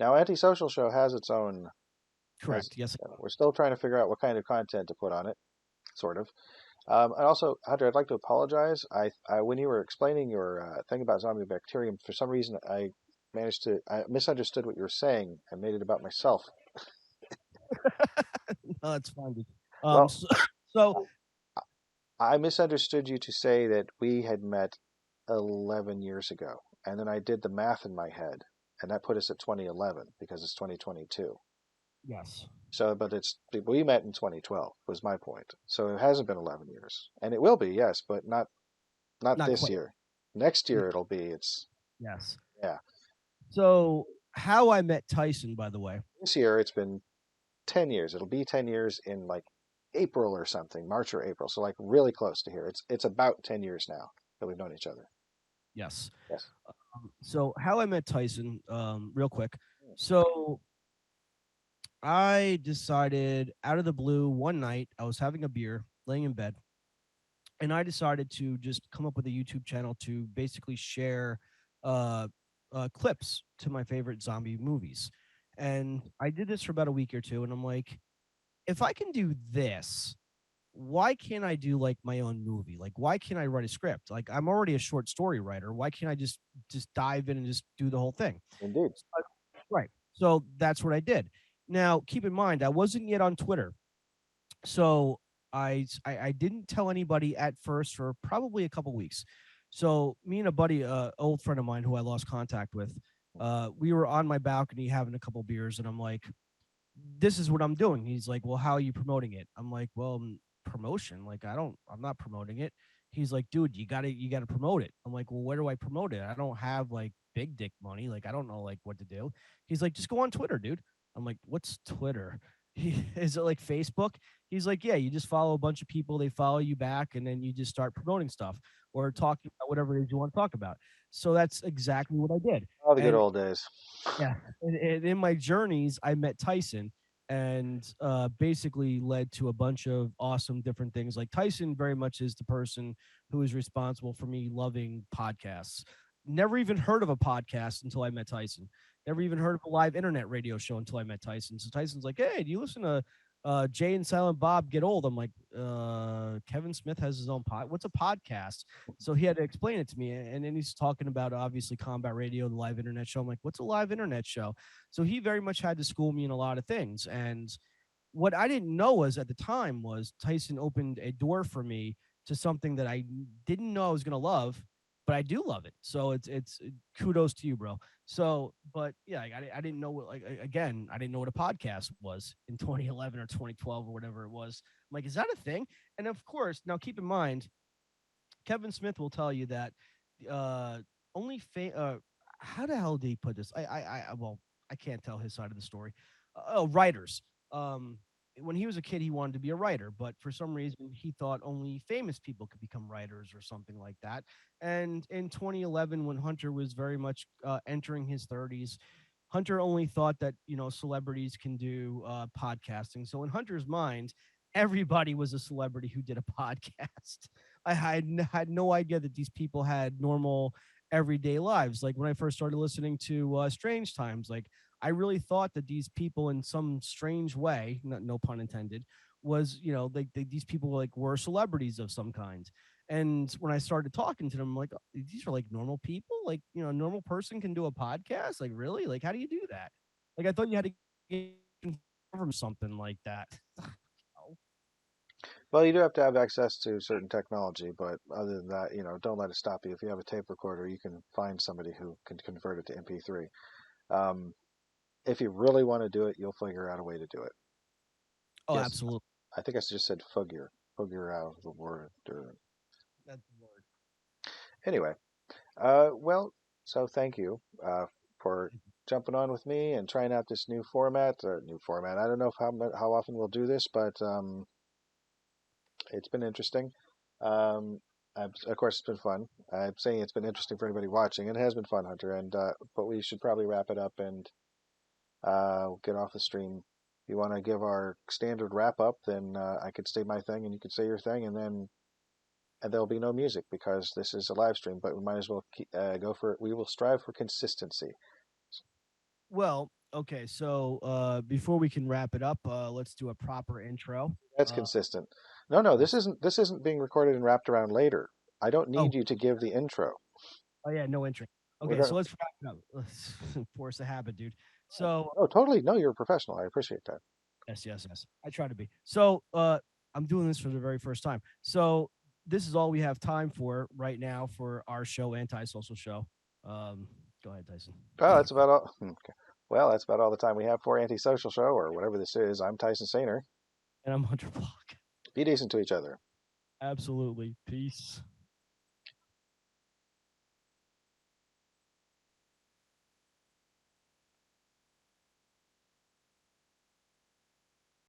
now Antisocial Show has its own. Has Correct. Yes. we're still trying to figure out what kind of content to put on it. Sort of. And also, Hunter, I'd like to apologize. When you were explaining your thing about zombie bacterium, for some reason, I misunderstood what you were saying and made it about myself. No, it's fine, dude. Well, So I misunderstood you to say that we had met 11 years ago, and then I did the math in my head, and that put us at 2011 because it's 2022. yes, So, but we met in 2012 was my point. So it hasn't been 11 years, and it will be, yes, but not not this quite. year. Next year it'll be. It's Yes. yeah. So, how I met Tyson, by the way. This year it's been 10 years. It'll be 10 years in like April or something, March or April. So like really close to here. It's about 10 years now that we've known each other. Yes. Yes. So, how I met Tyson, real quick. So, I decided out of the blue one night, I was having a beer, laying in bed, and I decided to just come up with a YouTube channel to basically share uh, clips to my favorite zombie movies. And I did this for about a week or two, and I'm like, if I can do this, why can't I do like my own movie? Like, why can't I write a script? Like, I'm already a short story writer. Why can't I just dive in and just do the whole thing? Indeed. Right. So that's what I did. Now, keep in mind, I wasn't yet on Twitter, so I didn't tell anybody at first for probably a couple weeks. So me and a buddy, old friend of mine who I lost contact with, we were on my balcony having a couple beers, and I'm like, this is what I'm doing. He's like, well, how are you promoting it? I'm like, well, promotion. Like, I'm not promoting it. He's like, dude, you gotta promote it. I'm like, well, where do I promote it? I don't have like big dick money. Like, I don't know like what to do. He's like, just go on Twitter, dude. I'm like, what's Twitter? Is it like Facebook? He's like, yeah, you just follow a bunch of people, they follow you back, and then you just start promoting stuff or talking about whatever it is you want to talk about. So that's exactly what I did. All the good And old days. yeah, and in my journeys, I met Tyson, and basically led to a bunch of awesome different things. Like Tyson, very much is the person who is responsible for me loving podcasts. Never even heard of a podcast until I met Tyson. Never even heard of a live internet radio show until I met Tyson. So Tyson's like, "Hey, do you listen to Jay and Silent Bob Get Old?" I'm like, Kevin Smith has his own pod. What's a podcast? So he had to explain it to me. And then he's talking about obviously combat radio, the live internet show. I'm like, what's a live internet show? So he very much had to school me in a lot of things. And what I didn't know was at the time was Tyson opened a door for me to something that I didn't know I was going to love, but I do love it. So it's kudos to you, bro. So, but yeah, I didn't know what, like, again, I didn't know what a podcast was in 2011 or 2012 or whatever it was. I'm like, is that a thing? And of course, now keep in mind, Kevin Smith will tell you that uh, only how the hell did he put this? Well, I can't tell his side of the story. Writers. Um, when he was a kid, he wanted to be a writer, but for some reason, he thought only famous people could become writers or something like that. And in 2011, when Hunter was very much entering his 30s, Hunter only thought that celebrities can do podcasting. So in Hunter's mind, everybody was a celebrity who did a podcast. I had no idea that these people had normal everyday lives. Like when I first started listening to Strange Times, like I really thought that these people, in some strange way, no pun intended, was these people like were celebrities of some kind. And when I started talking to them, I'm like, "Oh, these are like normal people. Like a normal person can do a podcast. Like really? Like how do you do that? Like I thought you had to get from something like that." Oh, Well, you do have to have access to certain technology, but other than that, don't let it stop you. If you have a tape recorder, you can find somebody who can convert it to MP3. Um, if you really want to do it, you'll figure out a way to do it. oh, Yes, absolutely. I think I just said figure. Figure out the word. That's the word. Anyway, well, so thank you for jumping on with me and trying out this new format. New format. I don't know if how often we'll do this, but it's been interesting. Um, of course, it's been fun. I'm saying it's been interesting for anybody watching. It has been fun, Hunter. And but we should probably wrap it up and get off the stream. If you want to give our standard wrap up, then I could say my thing and you could say your thing, and then there'll be no music because this is a live stream. But we might as well go for it. We will strive for consistency. Well, okay. So before we can wrap it up, let's do a proper intro. That's Uh, consistent. No, no, yes. this isn't being recorded and wrapped around later. I don't Oh, need you to give the intro. oh yeah, no intro. We're Okay, gonna, so let's wrap it up. Let's force a habit, dude. So oh, totally. No, you're a professional. I appreciate that. yes, yes, yes. I try to be. So I'm doing this for the very first time. So this is all we have time for right now for our show, Antisocial Show. Um, Go ahead, Tyson. Oh, that's about all. Okay. Well, that's about all the time we have for Antisocial Show or whatever this is. I'm Tyson Sainer. And I'm Hunter Block. Be decent to each other. Absolutely. Peace.